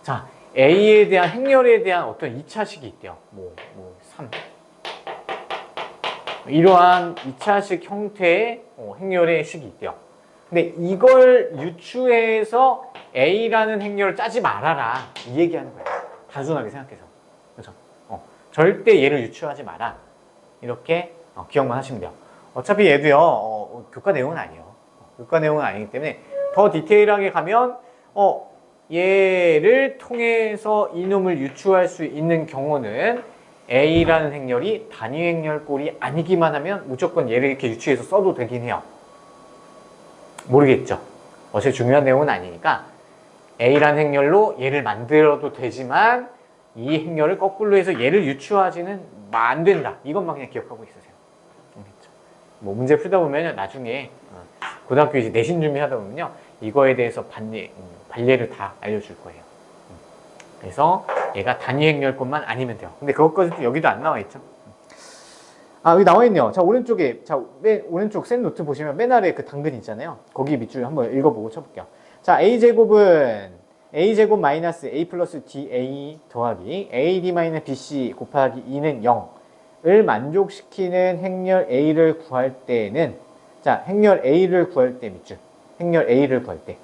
자, A에 대한 행렬에 대한 어떤 2차식이 있대요. 3. 이러한 2차식 형태의 행렬의 식이 있대요. 근데 이걸 유추해서 A라는 행렬을 짜지 말아라. 이 얘기하는 거예요. 단순하게 생각해서. 그렇죠? 절대 얘를 유추하지 마라. 이렇게 기억만 하시면 돼요. 어차피 얘도요, 교과 내용은 아니에요. 교과 내용은 아니기 때문에 더 디테일하게 가면, 얘를 통해서 이놈을 유추할 수 있는 경우는 A라는 행렬이 단위 행렬꼴이 아니기만 하면 무조건 얘를 이렇게 유추해서 써도 되긴 해요. 모르겠죠. 어차피 중요한 내용은 아니니까 A라는 행렬로 얘를 만들어도 되지만 이 행렬을 거꾸로 해서 얘를 유추하지는 안 된다. 이것만 그냥 기억하고 있으세요. 뭐 문제 풀다 보면 나중에 고등학교 이제 내신 준비하다 보면요 이거에 대해서 반례를 다 알려줄 거예요. 그래서 얘가 단위 행렬것만 아니면 돼요. 근데 그것까지 여기도 안 나와 있죠. 여기 나와 있네요. 자, 오른쪽에, 맨 오른쪽 센 노트 보시면 맨 아래 그 당근 있잖아요. 거기 밑줄 한번 읽어보고 쳐볼게요. 자, a제곱은 a제곱 마이너스 a 플러스 da 더하기 ad 마이너스 bc 곱하기 2는 0을 만족시키는 행렬 a를 구할 때는, 자, 행렬 a를 구할 때 밑줄. 행렬 a를 구할 때.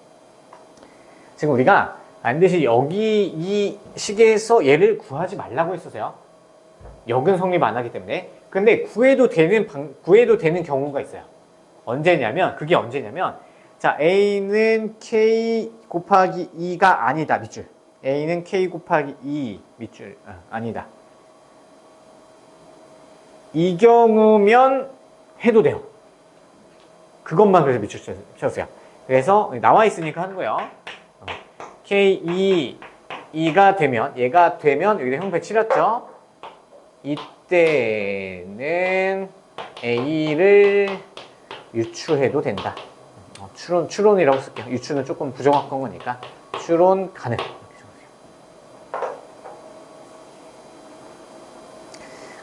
지금 우리가 반드시 여기 이 식에서 얘를 구하지 말라고 했었어요. 역은 성립 안 하기 때문에. 근데 구해도 되는 경우가 있어요. 언제냐면, 그게 언제냐면, 자, a는 k 곱하기 2가 아니다, 밑줄. a는 k 곱하기 2 밑줄. 아니다. 이 경우면 해도 돼요. 그것만 그래서 밑줄 쳤어요. 그래서 나와 있으니까 하는 거예요. k 2가 되면, 얘가 되면 여기다 형태 칠했죠. 이때는 a를 유추해도 된다. 추론이라고 쓸게요. 유추는 조금 부정확한 거니까 추론 가능.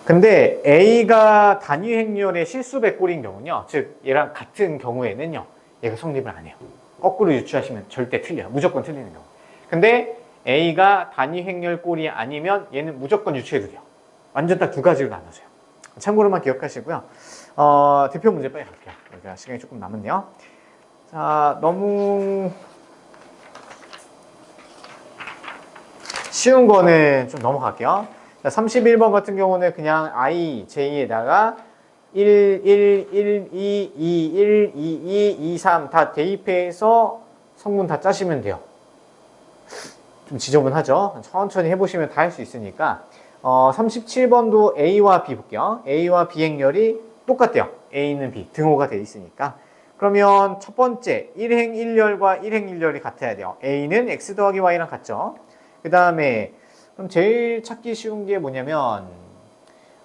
근데 a가 단위 행렬의 실수 백골인 경우는요, 즉 얘랑 같은 경우에는요, 얘가 성립을 안 해요. 거꾸로 유추하시면 절대 틀려요. 무조건 틀리는 경우. 근데 a가 단위 행렬 꼴이 아니면 얘는 무조건 유추해도 돼요. 완전 딱 두 가지로 나눠져요. 참고로만 기억하시고요. 대표 문제 빨리 갈게요. 여기가 시간이 조금 남았네요. 자, 너무 쉬운 거는 좀 넘어갈게요. 자, 31번 같은 경우는 그냥 i, j에다가 1, 1, 1, 2, 2, 1, 2, 2, 2, 3 다 대입해서 성분 다 짜시면 돼요. 좀 지저분하죠? 천천히 해보시면 다 할 수 있으니까. 37번도 A와 B 볼게요. A와 B 행렬이 똑같대요. A는 B, 등호가 되어 있으니까. 그러면 첫 번째 1행 1렬과 1행 1렬이 같아야 돼요. A는 X 더하기 Y랑 같죠. 그 다음에 그럼 제일 찾기 쉬운 게 뭐냐면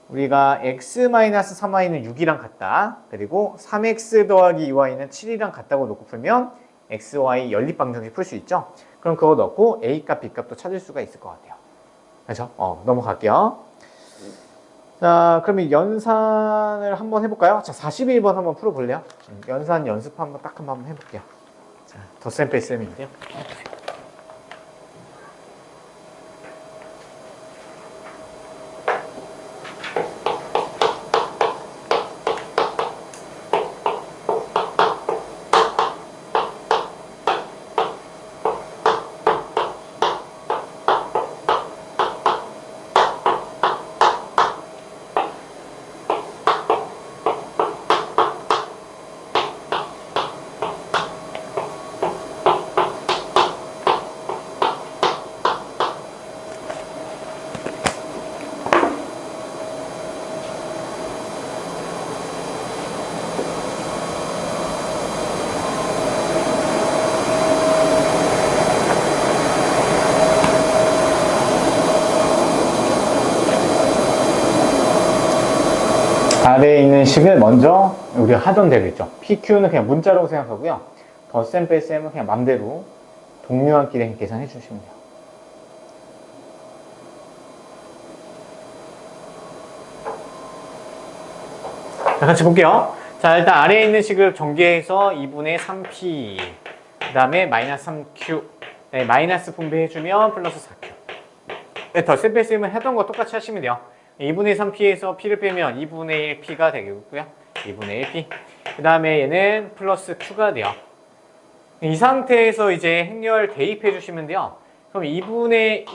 우리가 X-3Y는 6이랑 같다. 그리고 3X 더하기 2Y는 7이랑 같다고 놓고 풀면 X, Y 연립방정식 풀 수 있죠. 그럼 그거 넣고 A값, B값도 찾을 수가 있을 것 같아요. 그렇죠? 넘어갈게요. 자, 그러면 연산을 한번 해볼까요? 자, 41번 한번 풀어볼래요? 연산 연습 딱 한번 해볼게요. 자, 덧셈 뺄셈인데요. 아래에 있는 식을 먼저 우리가 하던 대로 있죠. PQ는 그냥 문자라고 생각하고요. 덧셈 뺄셈은 그냥 맘대로 동류한끼리 계산해 주시면 돼요. 자, 같이 볼게요. 자, 일단 아래에 있는 식을 전개해서 2분의 3P 그 다음에 마이너스 3Q 네, 마이너스 분배해주면 플러스 4Q 네, 덧셈 뺄셈은 하던 거 똑같이 하시면 돼요. 2분의 3P에서 P를 빼면 2분의 1P가 되겠고요. 2분의 1P. 그 다음에 얘는 플러스 Q가 돼요. 이 상태에서 이제 행렬 대입해 주시면 돼요. 그럼 2분의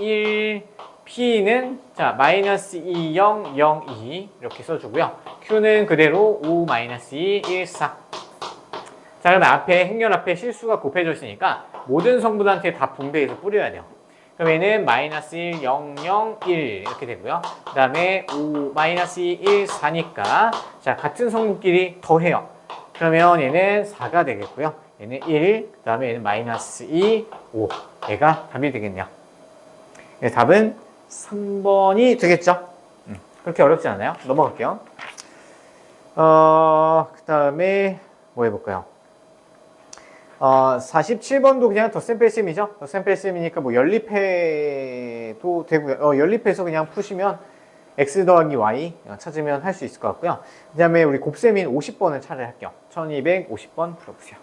1P는 자, 마이너스 2, 0, 0, 2 이렇게 써주고요. Q는 그대로 5, 마이너스 2, 1, 4. 자, 그러면 앞에 행렬 앞에 실수가 곱해져 있으니까 모든 성분한테 다 분배해서 뿌려야 돼요. 그럼 얘는 마이너스 1, 0, 0, 1 이렇게 되고요. 그 다음에 5, 마이너스 2, 1, 4니까 자 같은 성분끼리 더해요. 그러면 얘는 4가 되겠고요. 얘는 1, 그 다음에 얘는 마이너스 2, 5 얘가 답이 되겠네요. 네, 답은 3번이 되겠죠. 그렇게 어렵지 않아요. 넘어갈게요. 그 다음에 뭐 해볼까요? 47번도 그냥 덧셈 뺄셈이죠. 덧셈 뺄셈이니까 뭐 연립해도 되고요. 연립해서 그냥 푸시면 x 더하기 y 찾으면 할 수 있을 것 같고요. 그 다음에 우리 곱셈인 50번을 차례 할게요. 1250번 풀어보세요.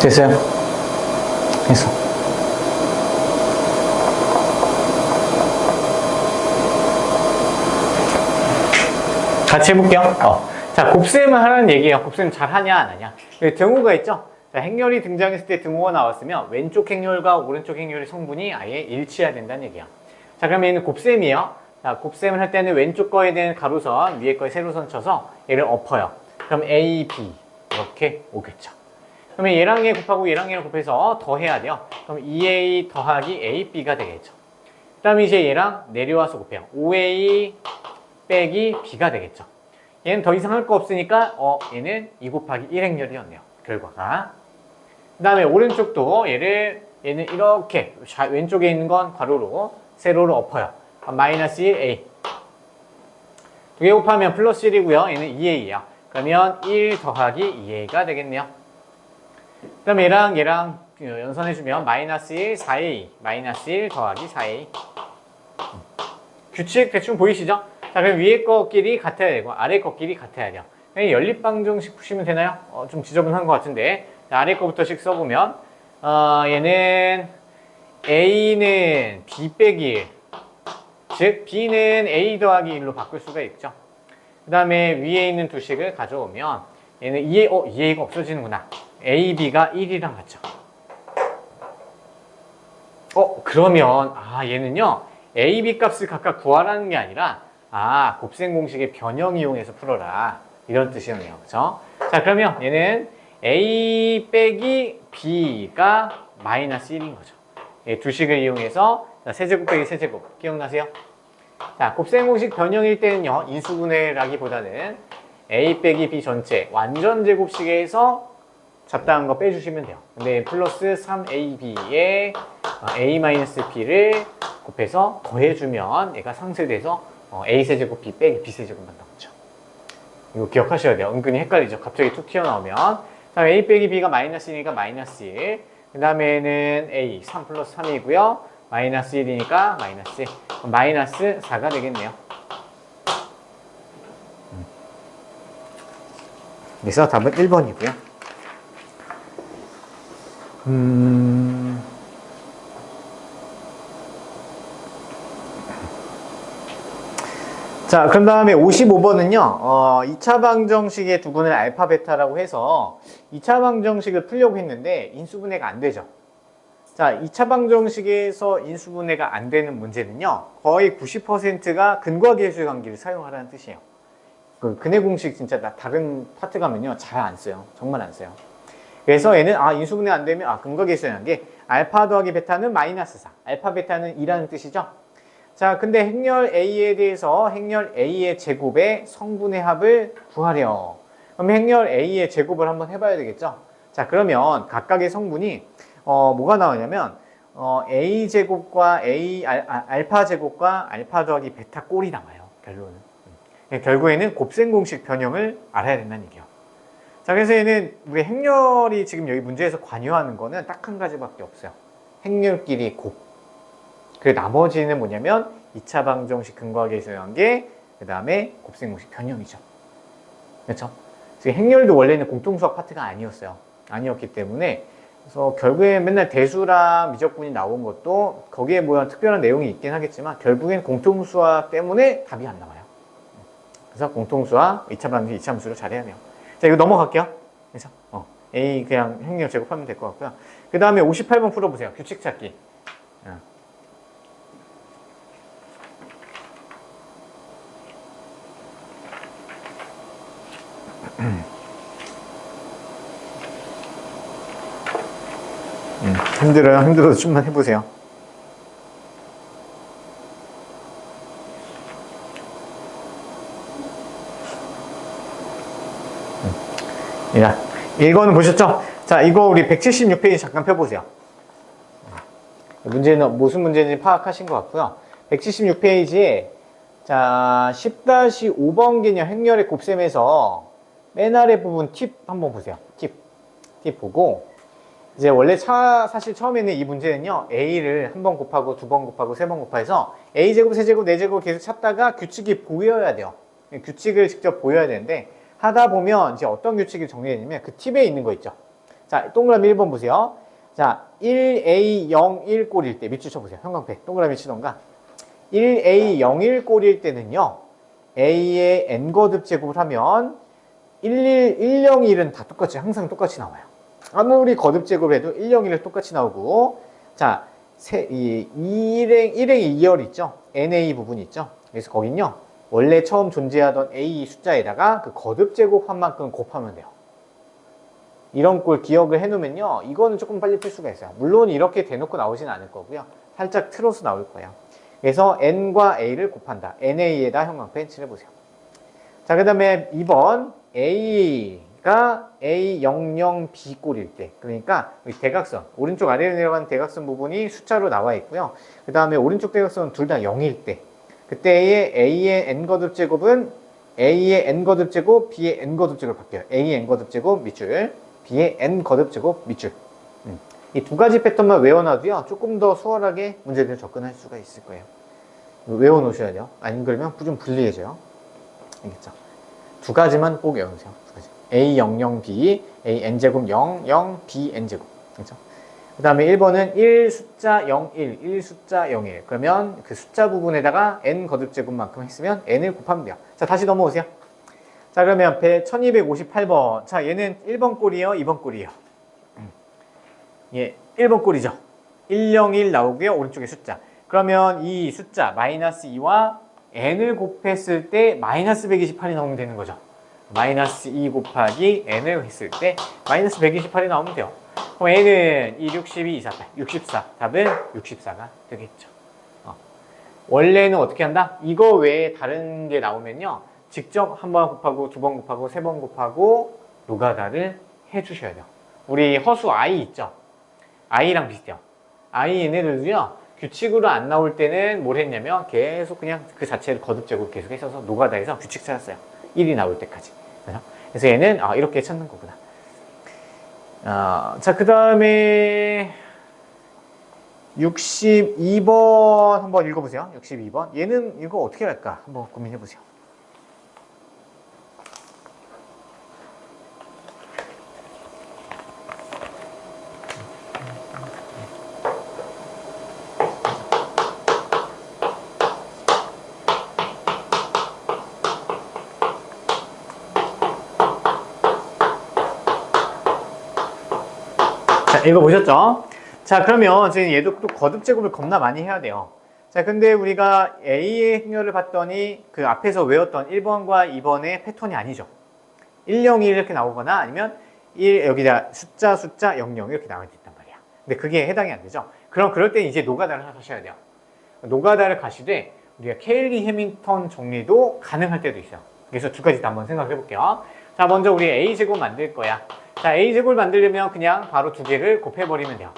됐어요? 됐어. 같이 해볼게요. 자, 곱셈을 하라는 얘기예요. 곱셈 잘하냐, 안 하냐. 등호가 있죠? 자, 행렬이 등장했을 때 등호가 나왔으면 왼쪽 행렬과 오른쪽 행렬의 성분이 아예 일치해야 된다는 얘기야. 자, 그러면 얘는 곱셈이에요. 자, 곱셈을 할 때는 왼쪽 거에 대한 가로선, 위에 거에 세로선 쳐서 얘를 엎어요. 그럼 A, B 이렇게 오겠죠. 그러면 얘랑 얘 곱하고 얘랑 얘를 곱해서 더해야 돼요. 그럼 2A 더하기 AB가 되겠죠. 그 다음에 이제 얘랑 내려와서 곱해요. 5A 빼기 B가 되겠죠. 얘는 더 이상 할 거 없으니까 얘는 2 곱하기 1 행렬이었네요. 결과가. 그 다음에 오른쪽도 얘는 이렇게 왼쪽에 있는 건 괄호로 세로로 엎어요. 마이너스 1A. 두 개 곱하면 플러스 1이고요. 얘는 2A야. 그러면 1 더하기 2A가 되겠네요. 그 다음에 얘랑 연산해주면 마이너스 1, 4A. 마이너스 1 더하기 4A. 규칙 대충 보이시죠? 자, 그럼 위에 거끼리 같아야 되고 아래 거끼리 같아야 돼요. 연립방정식 푸시면 되나요? 좀 지저분한 것 같은데. 자, 아래 거부터씩 써보면 얘는 A는 B 빼기 1. 즉 B는 A 더하기 1로 바꿀 수가 있죠. 그 다음에 위에 있는 두 식을 가져오면 얘는 2A가 없어지는구나. A, B가 1이랑 같죠. 그러면 얘는요 A, B 값을 각각 구하라는 게 아니라 곱셈 공식의 변형 이용해서 풀어라 이런 뜻이었네요. 그렇죠? 자, 그러면 얘는 A 빼기 B가 마이너스 1인 거죠. 두 식을 이용해서 세제곱 빼기 세제곱 기억나세요? 자, 곱셈 공식 변형일 때는요 인수분해라기보다는 A 빼기 B 전체 완전 제곱식에서 잡다한 거 빼주시면 돼요. 근데 플러스 3AB에 A-B를 곱해서 더해주면 얘가 상쇄돼서 A세제곱 B 빼기 B세제곱만 나오죠. 이거 기억하셔야 돼요. 은근히 헷갈리죠. 갑자기 툭 튀어나오면. 자, A 빼기 B가 마이너스 1이니까 마이너스 1. 그 다음에는 A 3 플러스 3이고요. 마이너스 1이니까 마이너스 1. 마이너스 4가 되겠네요. 그래서 답은 1번이고요. 자, 그럼 다음에 55번은요, 2차 방정식의 두분을 알파, 베타라고 해서 2차 방정식을 풀려고 했는데 인수분해가 안 되죠. 자, 2차 방정식에서 인수분해가 안 되는 문제는요, 거의 90%가 근과 계수의 관계를 사용하라는 뜻이에요. 그 근해 공식 진짜 다른 파트 가면요, 잘 안 써요. 정말 안 써요. 그래서 얘는 인수분해 안 되면 근과 계수의 관계, 알파 더하기 베타는 마이너스 4, 알파 베타는 2라는 뜻이죠. 자, 근데 행렬 A에 대해서 행렬 A의 제곱의 성분의 합을 구하래요. 그럼 행렬 A의 제곱을 한번 해봐야 되겠죠? 자, 그러면 각각의 성분이 뭐가 나오냐면 A 제곱과 알파 제곱과 알파 더하기 베타 꼴이 나와요. 결론은. 결국에는 곱셈 공식 변형을 알아야 된다는 얘기예요. 자, 그래서 얘는 우리 행렬이 지금 여기 문제에서 관여하는 거는 딱 한 가지밖에 없어요. 행렬끼리 곱. 그 나머지는 뭐냐면 2차 방정식 근과 계수의 관계, 그 다음에 곱셈 공식 변형이죠. 그렇죠? 지금 행렬도 원래는 공통수학 파트가 아니었어요. 아니었기 때문에 그래서 결국에 맨날 대수랑 미적분이 나온 것도 거기에 뭐 특별한 내용이 있긴 하겠지만 결국엔 공통수학 때문에 답이 안 나와요. 그래서 공통수학 2차 방정식 2차 함수를 잘해야 돼요. 자, 이거 넘어갈게요. 그래서 A 그냥 행렬 제곱하면 될 것 같고요. 그 다음에 58번 풀어보세요. 규칙 찾기. 힘들어도 좀만 해보세요. 자, 이거는 보셨죠? 자, 이거 우리 176페이지 잠깐 펴보세요. 문제는 무슨 문제인지 파악하신 것 같고요. 176페이지에 자, 10-5번 개념 행렬의 곱셈에서 맨 아래 부분 팁 한번 보세요. 팁 보고 이제 원래 사실 처음에는 이 문제는요 A를 한 번 곱하고 두 번 곱하고 세 번 곱해서 A제곱, 세제곱, 네제곱 계속 찾다가 규칙이 보여야 돼요. 규칙을 직접 보여야 되는데 하다 보면 이제 어떤 규칙이 정리되냐면 그 팁에 있는 거 있죠. 자, 동그라미 1번 보세요. 자, 1A01 꼴일 때 밑줄 쳐보세요. 형광펜 동그라미 치던가. 1A01 꼴일 때는요. A의 n거듭 제곱을 하면 101은 다 똑같이 항상 똑같이 나와요. 아무리 거듭 제곱을 해도 101은 똑같이 나오고 자, 1행 2열 있죠? NA 부분 있죠? 그래서 거긴요. 원래 처음 존재하던 A 숫자에다가 그 거듭 제곱한 만큼 곱하면 돼요. 이런 꼴 기억을 해놓으면요. 이거는 조금 빨리 풀 수가 있어요. 물론 이렇게 대놓고 나오진 않을 거고요. 살짝 틀어서 나올 거예요. 그래서 N과 A를 곱한다. NA에다 형광펜 칠해보세요. 자, 그 다음에 2번 A가 A00B 꼴일 때 그러니까 대각선 오른쪽 아래로 내려가는 대각선 부분이 숫자로 나와 있고요. 그 다음에 오른쪽 대각선은 둘 다 0일 때 그때의 A의 N거듭 제곱은 A의 N거듭 제곱, B의 N거듭 제곱 바뀌어요. A의 N거듭 제곱 밑줄, B의 N거듭 제곱 밑줄. 이 두 가지 패턴만 외워놔도요. 조금 더 수월하게 문제를 접근할 수가 있을 거예요. 외워놓으셔야 돼요. 안 그러면 좀 불리해져요. 알겠죠? 두 가지만 꼭 외워놓으세요. 두 가지. A00B, AN제곱 0, 0, BN제곱. 그렇죠? 그 다음에 1번은 1 숫자 01, 1 숫자 01. 그러면 그 숫자 부분에다가 n 거듭 제곱만큼 했으면 n을 곱하면 돼요. 자, 다시 넘어오세요. 자, 그러면 1258번. 자, 얘는 1번 꼴이에요? 2번 꼴이에요? 예, 1번 꼴이죠. 101 나오고요. 오른쪽에 숫자. 그러면 이 숫자 마이너스 2와 n을 곱했을 때 마이너스 128이 나오면 되는 거죠. 마이너스 2 곱하기 n을 했을 때 마이너스 128이 나오면 돼요. 그럼 n은 2, 62, 248, 64. 답은 64가 되겠죠. 원래는 어떻게 한다? 이거 외에 다른 게 나오면요. 직접 한 번 곱하고, 두 번 곱하고, 세 번 곱하고 노가다를 해주셔야 돼요. 우리 허수 I 있죠? I랑 비슷해요. I 얘네들도요. 규칙으로 안 나올 때는 뭘 했냐면 계속 그냥 그 자체를 거듭 제곱 계속 했어서 노가다에서 규칙 찾았어요. 1이 나올 때까지. 그래서 얘는 이렇게 찾는 거구나. 자, 그 다음에 62번 한번 읽어보세요. 62번. 얘는 이거 어떻게 할까? 한번 고민해보세요. 자, 읽어보셨죠? 자, 그러면 지금 얘도 또 거듭 제곱을 겁나 많이 해야 돼요. 자, 근데 우리가 A의 행렬을 봤더니 그 앞에서 외웠던 1번과 2번의 패턴이 아니죠. 101 이렇게 나오거나 아니면 1 여기다 숫자 00 이렇게 나와 있단 말이야. 근데 그게 해당이 안 되죠. 그럼 그럴 때 이제 노가다를 하셔야 돼요. 노가다를 가시되 우리가 케일리 해밍턴 정리도 가능할 때도 있어요. 그래서 두 가지 다 한번 생각해 볼게요. 자, 먼저 우리 A제곱 만들 거야. 자, A제곱을 만들려면 그냥 바로 두 개를 곱해버리면 돼요.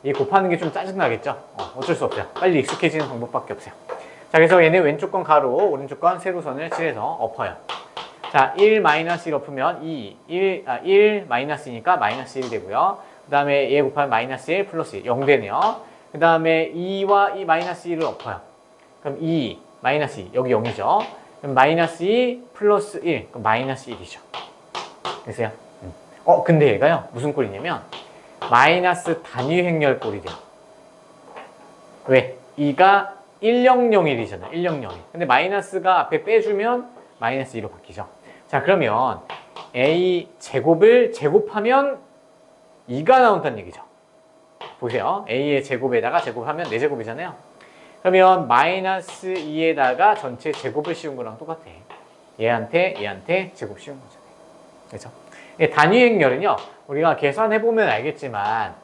이 곱하는 게 좀 짜증나겠죠? 어쩔 수 없어요. 빨리 익숙해지는 방법밖에 없어요. 자, 그래서 얘는 왼쪽 건 가로, 오른쪽 건 세로선을 칠해서 엎어요. 자, 1 마이너스 1 엎으면 1 마이너스니까 마이너스 1 되고요. 그 다음에 얘 곱하면 마이너스 1 플러스 1, 0 되네요. 그 다음에 2와 이 마이너스 1을 엎어요. 그럼 2 마이너스 2, 여기 0이죠. 그럼 마이너스 2 플러스 1, 그럼 마이너스 1이죠. 됐어요? 근데 얘가요, 무슨 꼴이냐면 마이너스 단위 행렬 꼴이 돼요. 왜? 2가 1001이잖아요. 1001. 근데 마이너스가 앞에 빼주면 마이너스 2로 바뀌죠. 자, 그러면 A 제곱을 제곱하면 2가 나온다는 얘기죠. 보세요. A의 제곱에다가 제곱하면 4제곱이잖아요. 그러면 마이너스 2에다가 전체 제곱을 씌운 거랑 똑같아. 얘한테 제곱 씌운 거잖아요. 그렇죠? 단위 행렬은요, 우리가 계산해보면 알겠지만,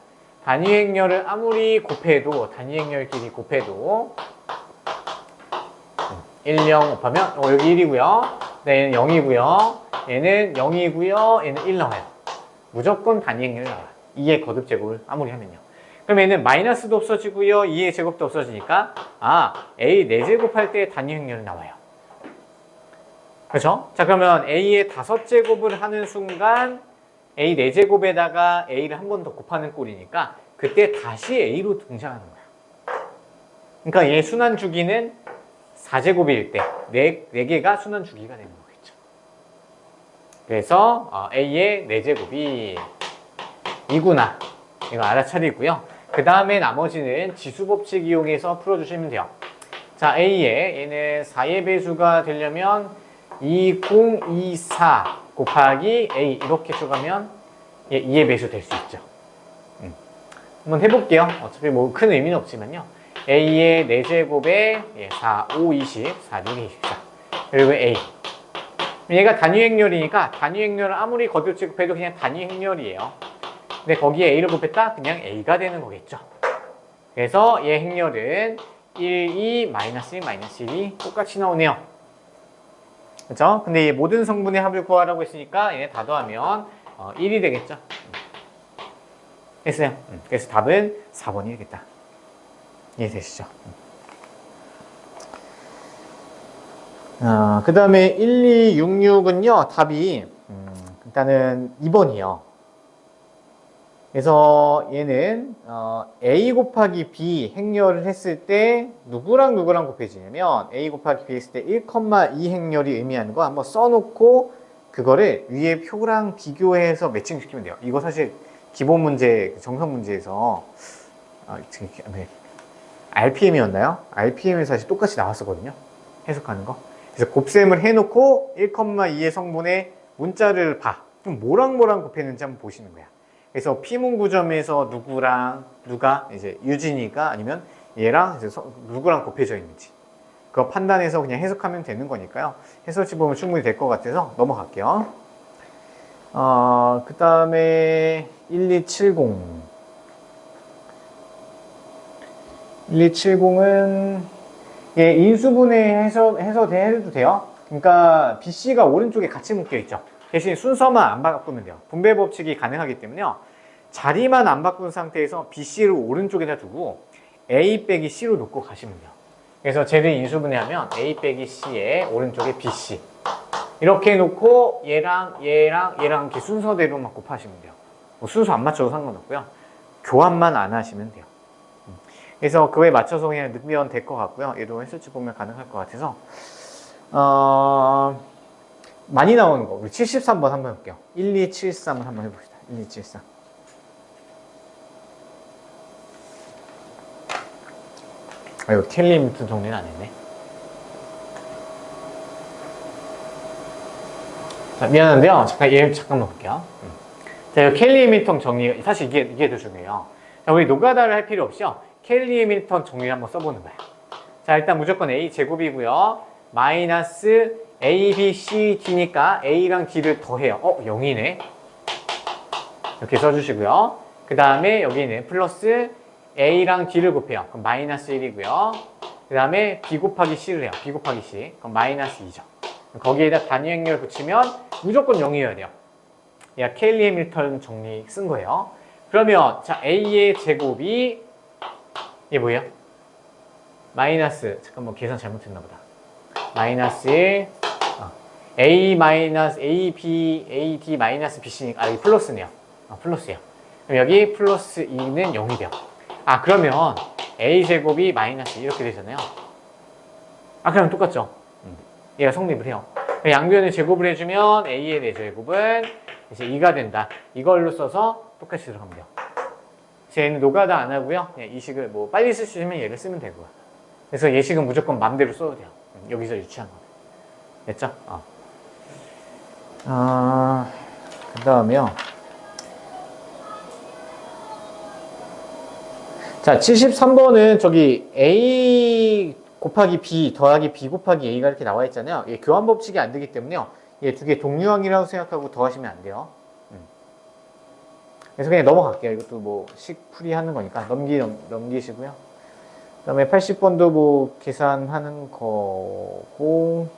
단위 행렬을 아무리 곱해도, 단위 행렬끼리 곱해도, 1, 0 곱하면, 여기 1이고요. 네, 얘는 0이고요. 얘는 0이고요. 얘는 1 나와요. 무조건 단위 행렬이 나와요. 2의 거듭 제곱을 아무리 하면요. 그럼 얘는 마이너스도 없어지고요. 2의 제곱도 없어지니까, A 4제곱 할 때 단위 행렬이 나와요. 그렇죠? 자, 그러면 A의 5제곱을 하는 순간 A 4제곱에다가 A를 한 번 더 곱하는 꼴이니까 그때 다시 A로 등장하는 거야. 그러니까 얘 순환 주기는 4제곱일 때 4개가 순환 주기가 되는 거겠죠. 그래서 A의 4제곱이 이구나. 이거 알아차리고요. 그 다음에 나머지는 지수법칙 이용해서 풀어주시면 돼요. 자, A에 얘는 4의 배수가 되려면 2024 곱하기 A 이렇게 쪼가면 얘 2의 배수 될 수 있죠. 한번 해볼게요. 어차피 뭐 큰 의미는 없지만요. A의 4제곱에 4, 5, 20, 4, 6, 24 그리고 A 얘가 단위 행렬이니까 단위 행렬을 아무리 거듭 취급해도 그냥 단위 행렬이에요. 근데 거기에 A를 곱했다? 그냥 A가 되는 거겠죠. 그래서 얘 행렬은 1, 2, 마이너스 1, 마이너스 1이 똑같이 나오네요. 그렇죠? 근데 이 모든 성분의 합을 구하라고 했으니까 얘네 다 더하면 1이 되겠죠. 됐어요. 그래서 답은 4번이 되겠다. 이해되시죠? 그 다음에 1266은요, 답이, 일단은 2번이에요. 그래서 얘는, A 곱하기 B 행렬을 했을 때, 누구랑 곱해지냐면, A 곱하기 B 했을 때 1,2 행렬이 의미하는 거 한번 써놓고, 그거를 위에 표랑 비교해서 매칭시키면 돼요. 이거 사실 기본 문제, 정석 문제에서, RPM이었나요? RPM에서 사실 똑같이 나왔었거든요. 해석하는 거. 그래서 곱셈을 해놓고 1,2의 성분의 문자를 봐. 그럼 뭐랑 곱했는지 한번 보시는 거야. 그래서 P문구점에서 누가 이제 유진이가 아니면 얘랑 이제 누구랑 곱해져 있는지. 그거 판단해서 그냥 해석하면 되는 거니까요. 해설지 보면 충분히 될 것 같아서 넘어갈게요. 그 다음에 1270. 1270은 예, 인수분해해서 해도 돼요. 그러니까 BC가 오른쪽에 같이 묶여 있죠. 대신 순서만 안 바꾸면 돼요. 분배 법칙이 가능하기 때문에요. 자리만 안 바꾼 상태에서 BC를 오른쪽에다 두고 A 빼기 C로 놓고 가시면 돼요. 그래서 쟤를 인수분해하면 A 빼기 C에 오른쪽에 BC 이렇게 놓고 얘랑 이렇게 순서대로만 곱하시면 돼요. 뭐 순서 안 맞춰도 상관없고요. 교환만 안 하시면 돼요. 그래서 그거에 맞춰서 그냥 넣으면 될 것 같고요. 얘도 해설지 보면 가능할 것 같아서 많이 나오는 거 우리 73번 한번 해볼게요. 1273을 한번 해봅시다. 1273 이거 켈리 미턴 정리는 안 했네. 자, 미안한데요. 잠깐만 볼게요. 자, 이거 켈리 해밀턴 정리, 사실 이게 더 중요해요. 자, 우리 노가다를 할 필요 없이요. 켈리 해밀턴 정리를 한번 써보는 거예요. 자, 일단 무조건 A 제곱이고요. 마이너스 A, B, C, D니까 A랑 D를 더해요. 0이네. 이렇게 써주시고요. 그 다음에 여기는 플러스 A랑 D를 곱해요. 그럼 마이너스 1이고요. 그 다음에 B 곱하기 C를 해요. B 곱하기 C. 그럼 마이너스 2죠. 거기에다 단위 행렬 붙이면 무조건 0이어야 돼요. 얘가 켈리 해밀턴 정리 쓴 거예요. 그러면 자 A의 제곱이 이게 뭐예요? 마이너스 잠깐만 계산 잘못했나 보다. 마이너스 1 A 마이너스 A, B, A, D 마이너스 BC니까 여기 플러스네요. 플러스예요. 그럼 여기 플러스 2는 0이 돼요. 그러면 A 제곱이 마이너스 이렇게 되잖아요. 그럼 똑같죠? 얘가 성립을 해요. 양변을 제곱을 해주면 A의 4제곱은 이제 2가 된다. 이걸로 써서 똑같이 들어가면 돼요. 얘는 노가다 안 하고요. 그냥 이 식을 뭐 빨리 쓸 수 있으면 얘를 쓰면 되고요. 그래서 예식은 무조건 맘대로 써도 돼요. 여기서 유치한 거. 됐죠? 그 다음에요. 자, 73번은 저기 A 곱하기 B 더하기 B 곱하기 A가 이렇게 나와 있잖아요. 얘 교환 법칙이 안 되기 때문에요. 얘 두 개 동류항이라고 생각하고 더하시면 안 돼요. 그래서 그냥 넘어갈게요. 이것도 뭐 식풀이 하는 거니까 넘기시고요. 그 다음에 80번도 뭐 계산하는 거고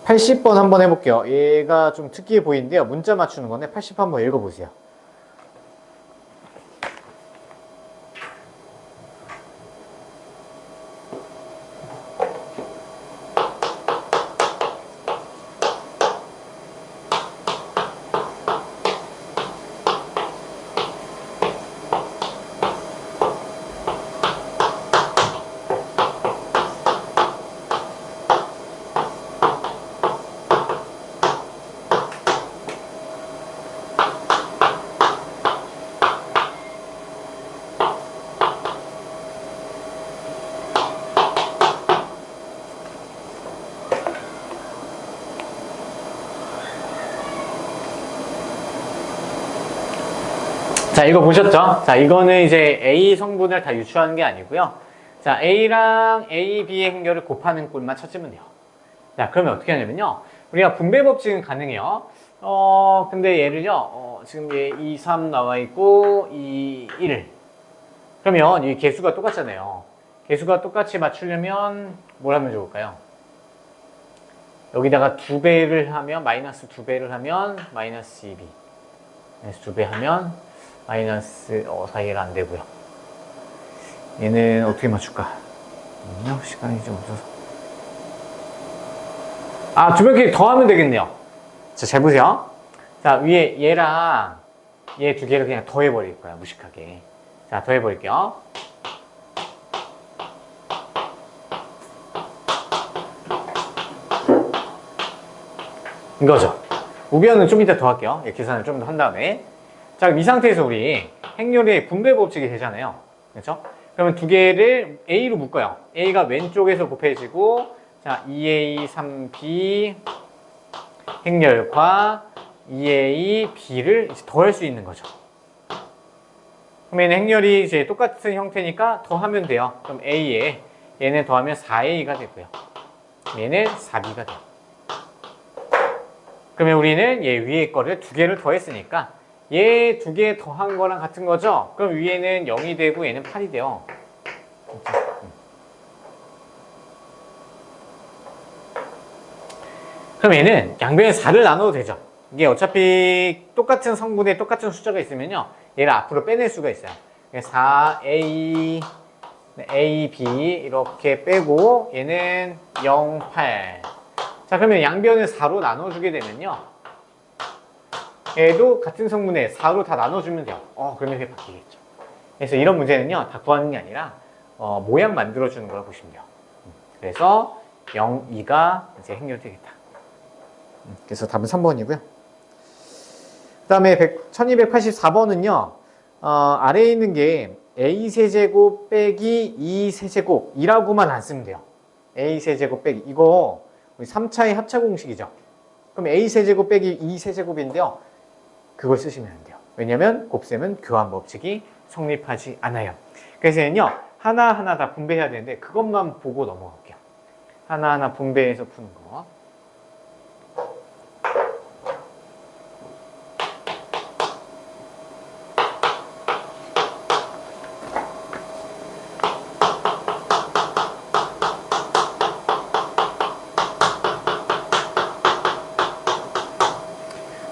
80번 한번 해볼게요. 얘가 좀 특이해 보이는데요. 문자 맞추는 건데 80 한번 읽어보세요. 자, 이거 보셨죠? 자, 이거는 이제 A 성분을 다 유추하는 게 아니고요. 자, A랑 A, B의 행렬을 곱하는 꼴만 찾으면 돼요. 자, 그러면 어떻게 하냐면요. 우리가 분배 법칙은 가능해요. 근데 얘를요, 지금 얘 2, 3 나와 있고, 2, 1. 그러면 이 개수가 똑같잖아요. 개수가 똑같이 맞추려면 뭘 하면 좋을까요? 여기다가 2배를 하면, 마이너스 2배를 하면, 마이너스 2b. 마이너스 2배 하면, 마이너스 4일 안 되고요. 얘는 어떻게 맞출까? 시간이 좀 없어서. 아, 2배 더하면 되겠네요. 자, 잘 보세요. 자, 위에 얘랑 얘 2개를 그냥 더해버릴 거야, 무식하게. 자, 더해버릴게요. 이거죠. 우변은 좀 이따 더 할게요. 계산을 좀 더 한 다음에. 자, 그럼 이 상태에서 우리 행렬의 분배 법칙이 되잖아요. 그렇죠? 그러면 2개를 A로 묶어요. A가 왼쪽에서 곱해지고, 자, 2A, 3B 행렬과 2A, B를 이제 더할 수 있는 거죠. 그러면 행렬이 이제 똑같은 형태니까 더하면 돼요. 그럼 A에 얘는 더하면 4A가 되고요. 얘는 4B가 돼요. 그러면 우리는 얘 위에 거를 2개를 더했으니까 얘 2개 더한 거랑 같은 거죠? 그럼 위에는 0이 되고 얘는 8이 돼요. 그럼 얘는 양변에 4를 나눠도 되죠. 이게 어차피 똑같은 성분에 똑같은 숫자가 있으면요, 얘를 앞으로 빼낼 수가 있어요. 4A, AB 이렇게 빼고 얘는 0, 8. 자, 그러면 양변을 4로 나눠주게 되면요, 얘도 같은 성분에 4로 다 나눠주면 돼요. 그러면 이게 바뀌겠죠. 그래서 이런 문제는요, 다 구하는 게 아니라 모양 만들어주는 거라 보시면 돼요. 그래서 0, 2가 이제 행렬되겠다. 그래서 답은 3번이고요. 그 다음에 1284번은요, 아래에 있는 게 a세제곱 빼기 2세제곱 이라고만 안 쓰면 돼요. a세제곱 빼기, 이거 우리 3차의 합차 공식이죠. 그럼 a세제곱 빼기 2세제곱인데요, 그걸 쓰시면 안 돼요. 왜냐면 곱셈은 교환 법칙이 성립하지 않아요. 그래서 얘는요, 하나하나 다 분배해야 되는데 그것만 보고 넘어갈게요. 하나하나 분배해서 푸는 거.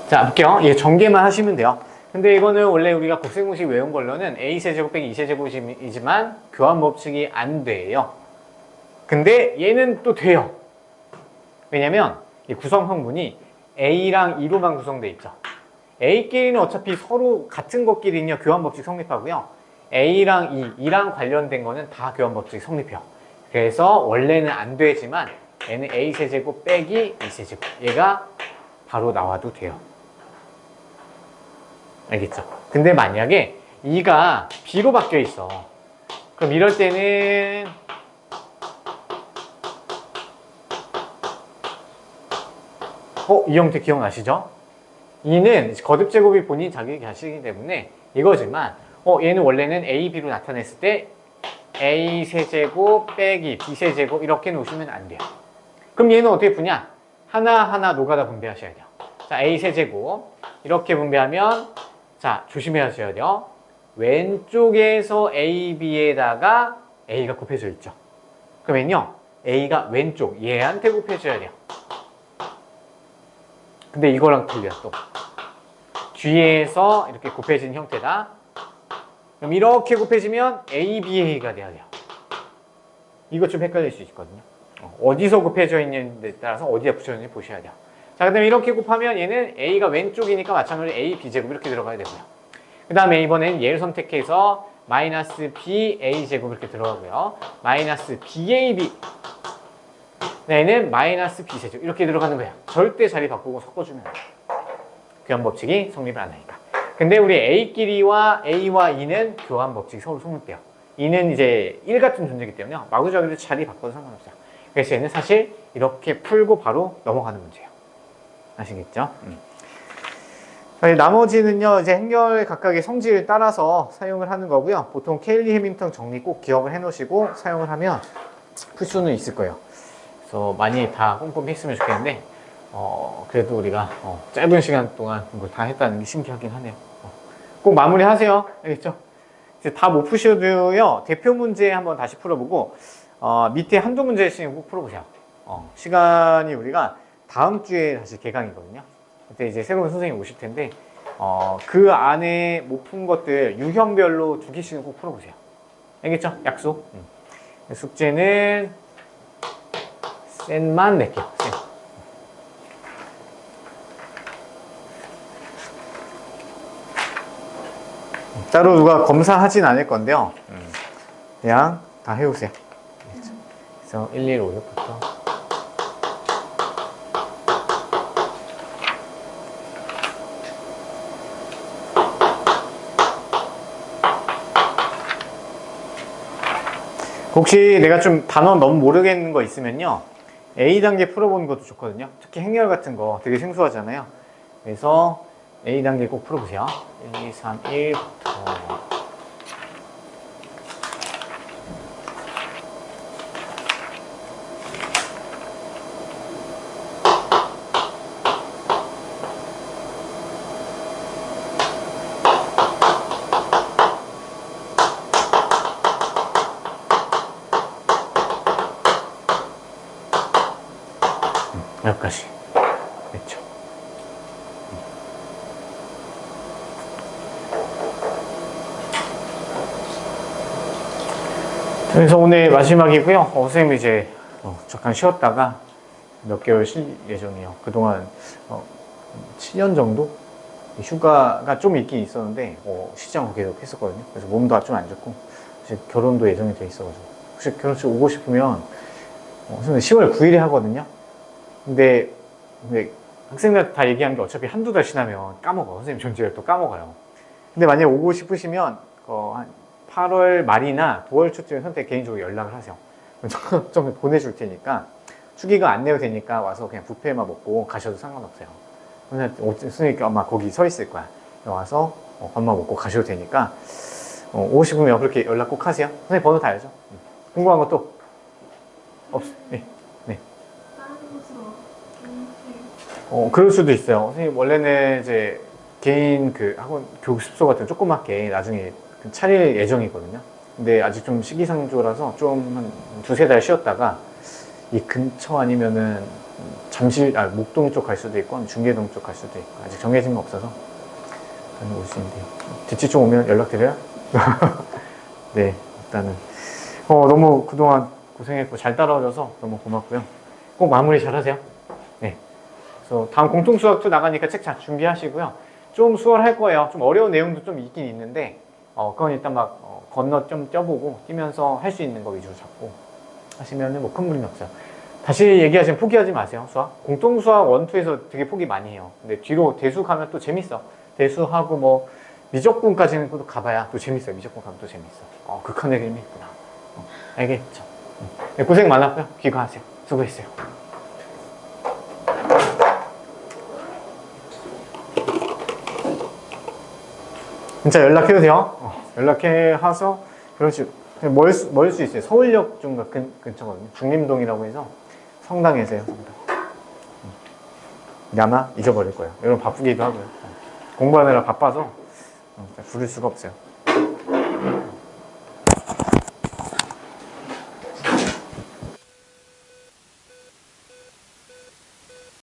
자, 볼게요. 이게 전개만 하시면 돼요. 근데 이거는 원래 우리가 곱셈 공식 외운 걸로는 a세제곱 빼기 2세제곱이지만 교환 법칙이 안 돼요. 근데 얘는 또 돼요. 왜냐면 이 구성 성분이 a랑 2로만 구성돼 있죠. a끼리는 어차피 서로 같은 것끼리는요, 교환 법칙 성립하고요. a랑 2랑 관련된 거는 다 교환 법칙 성립해요. 그래서 원래는 안 되지만 얘는 a세제곱 빼기 2세제곱, 얘가 바로 나와도 돼요. 알겠죠? 근데 만약에 2가 b로 바뀌어 있어. 그럼 이럴 때는 이 형태 기억나시죠? 2는 거듭제곱이 본인 자기 자식이기 때문에 이거지만 얘는 원래는 a, b로 나타냈을 때 a 세제곱 빼기 b 세제곱 이렇게 놓으시면 안 돼요. 그럼 얘는 어떻게 푸냐? 하나하나 노가다 분배하셔야 돼요. 자, a 세제곱 이렇게 분배하면, 자, 조심하셔야 돼요. 왼쪽에서 a, b에다가 a가 곱해져 있죠. 그러면요, a가 왼쪽 얘한테 곱해줘야 돼요. 근데 이거랑 틀려. 또 뒤에서 이렇게 곱해진 형태다. 그럼 이렇게 곱해지면 a, b가 돼야 돼요. 이거 좀 헷갈릴 수 있거든요. 어디서 곱해져 있는데 따라서 어디에 붙여졌는지 보셔야 돼요. 자, 그 다음에 이렇게 곱하면 얘는 a가 왼쪽이니까 마찬가지로 a, b제곱 이렇게 들어가야 되고요. 그 다음에 이번엔 얘를 선택해서 마이너스 b, a제곱 이렇게 들어가고요. 마이너스 bab, 얘는 마이너스 b세제곱 이렇게 들어가는 거예요. 절대 자리 바꾸고 섞어주면 안 돼요. 교환 법칙이 성립을 안 하니까. 근데 우리 a끼리와 a와 2는 교환 법칙이 서로 성립돼요. 2는 이제 1 같은 존재이기 때문에 마구잡이로 자리 바꿔도 상관없어요. 그래서 얘는 사실 이렇게 풀고 바로 넘어가는 문제예요. 아시겠죠? 나머지는요, 이제 행렬 각각의 성질을 따라서 사용을 하는 거고요. 보통 케일리 해밍턴 정리 꼭 기억을 해 놓으시고 사용을 하면 풀 수는 있을 거예요. 그래서 많이 다 꼼꼼히 했으면 좋겠는데, 그래도 우리가 짧은 시간 동안 이걸 다 했다는 게 신기하긴 하네요. 꼭 마무리 하세요. 알겠죠? 이제 다 못 푸셔도요, 대표 문제 한번 다시 풀어보고, 밑에 한두 문제씩 꼭 풀어보세요. 시간이 우리가 다음 주에 다시 개강이거든요. 그때 이제 새로운 선생님이 오실 텐데, 그 안에 못 푼 것들 유형별로 두 개씩은 꼭 풀어보세요. 알겠죠? 약속. 숙제는 센만 낼게요. 센. 따로 누가 검사하진 않을 건데요. 그냥 다 해오세요. 그래서 1, 1, 5, 6부터. 혹시 내가 좀 단어 너무 모르겠는 거 있으면요, A단계 풀어보는 것도 좋거든요. 특히 행렬 같은 거 되게 생소하잖아요. 그래서 A단계 꼭 풀어보세요. 1, 2, 3, 1부터. 여기까지. 그렇죠. 그래서 오늘 마지막이고요. 선생님이 이제 잠깐 쉬었다가 몇 개월 쉴 예정이에요. 그동안 7년 정도 휴가가 좀 있긴 있었는데 쉬지 않고 계속 했었거든요. 그래서 몸도 좀 안 좋고 사실 결혼도 예정이 돼 있어가지고 혹시 결혼식 오고 싶으면 선생님 10월 9일에 하거든요. 근데 학생들 다 얘기한 게 어차피 한두 달 지나면 까먹어. 선생님 존재를 또 까먹어요. 근데 만약에 오고 싶으시면 한 8월 말이나 9월 초쯤에 선택 개인적으로 연락을 하세요. 좀 보내줄 테니까 축의금 안 내도 되니까 와서 그냥 뷔페만 먹고 가셔도 상관없어요. 선생님 아마 거기 서 있을 거야. 와서 밥만 먹고 가셔도 되니까 오고 싶으면 그렇게 연락 꼭 하세요. 선생님 번호 다 알죠? 궁금한 것도 네. 그럴 수도 있어요. 선생님, 원래는 이제 개인 그 학원 교습소 같은 조그맣게 나중에 차릴 예정이거든요. 근데 아직 좀 시기상조라서 좀 한 두세 달 쉬었다가 이 근처 아니면은 목동 쪽 갈 수도 있고, 중계동 쪽 갈 수도 있고, 아직 정해진 거 없어서 올 수 있는데요. 대치 쪽 오면 연락드려요? 네, 일단은. 너무 그동안 고생했고 잘 따라와줘서 너무 고맙고요. 꼭 마무리 잘 하세요. 네. 그래서 다음 공통수학도 나가니까 책 잘 준비하시고요. 좀 수월할 거예요. 좀 어려운 내용도 좀 있긴 있는데 그건 일단 건너 좀 쪄보고 뛰면서 할 수 있는 거 위주로 잡고 하시면은 뭐 큰 무리는 없어요. 다시 얘기하시면 포기하지 마세요. 수학. 공통수학 1, 2에서 되게 포기 많이 해요. 근데 뒤로 대수 가면 또 재밌어. 대수하고 뭐 미적분까지는 또 가봐야 또 재밌어요. 미적분 가면 또 재밌어. 극한의 힘이 있구나. 알겠죠? 네, 고생 많았고요. 귀가하세요. 수고했어요. 진짜 연락해도 돼요. 연락해서 그렇지. 멀 수 있어요. 서울역 좀 근처거든요. 중림동이라고 해서 성당에서요. 성당. 아마 잊어버릴 거예요. 여러분 바쁘기도 하고요. 공부하느라 바빠서 부를 수가 없어요.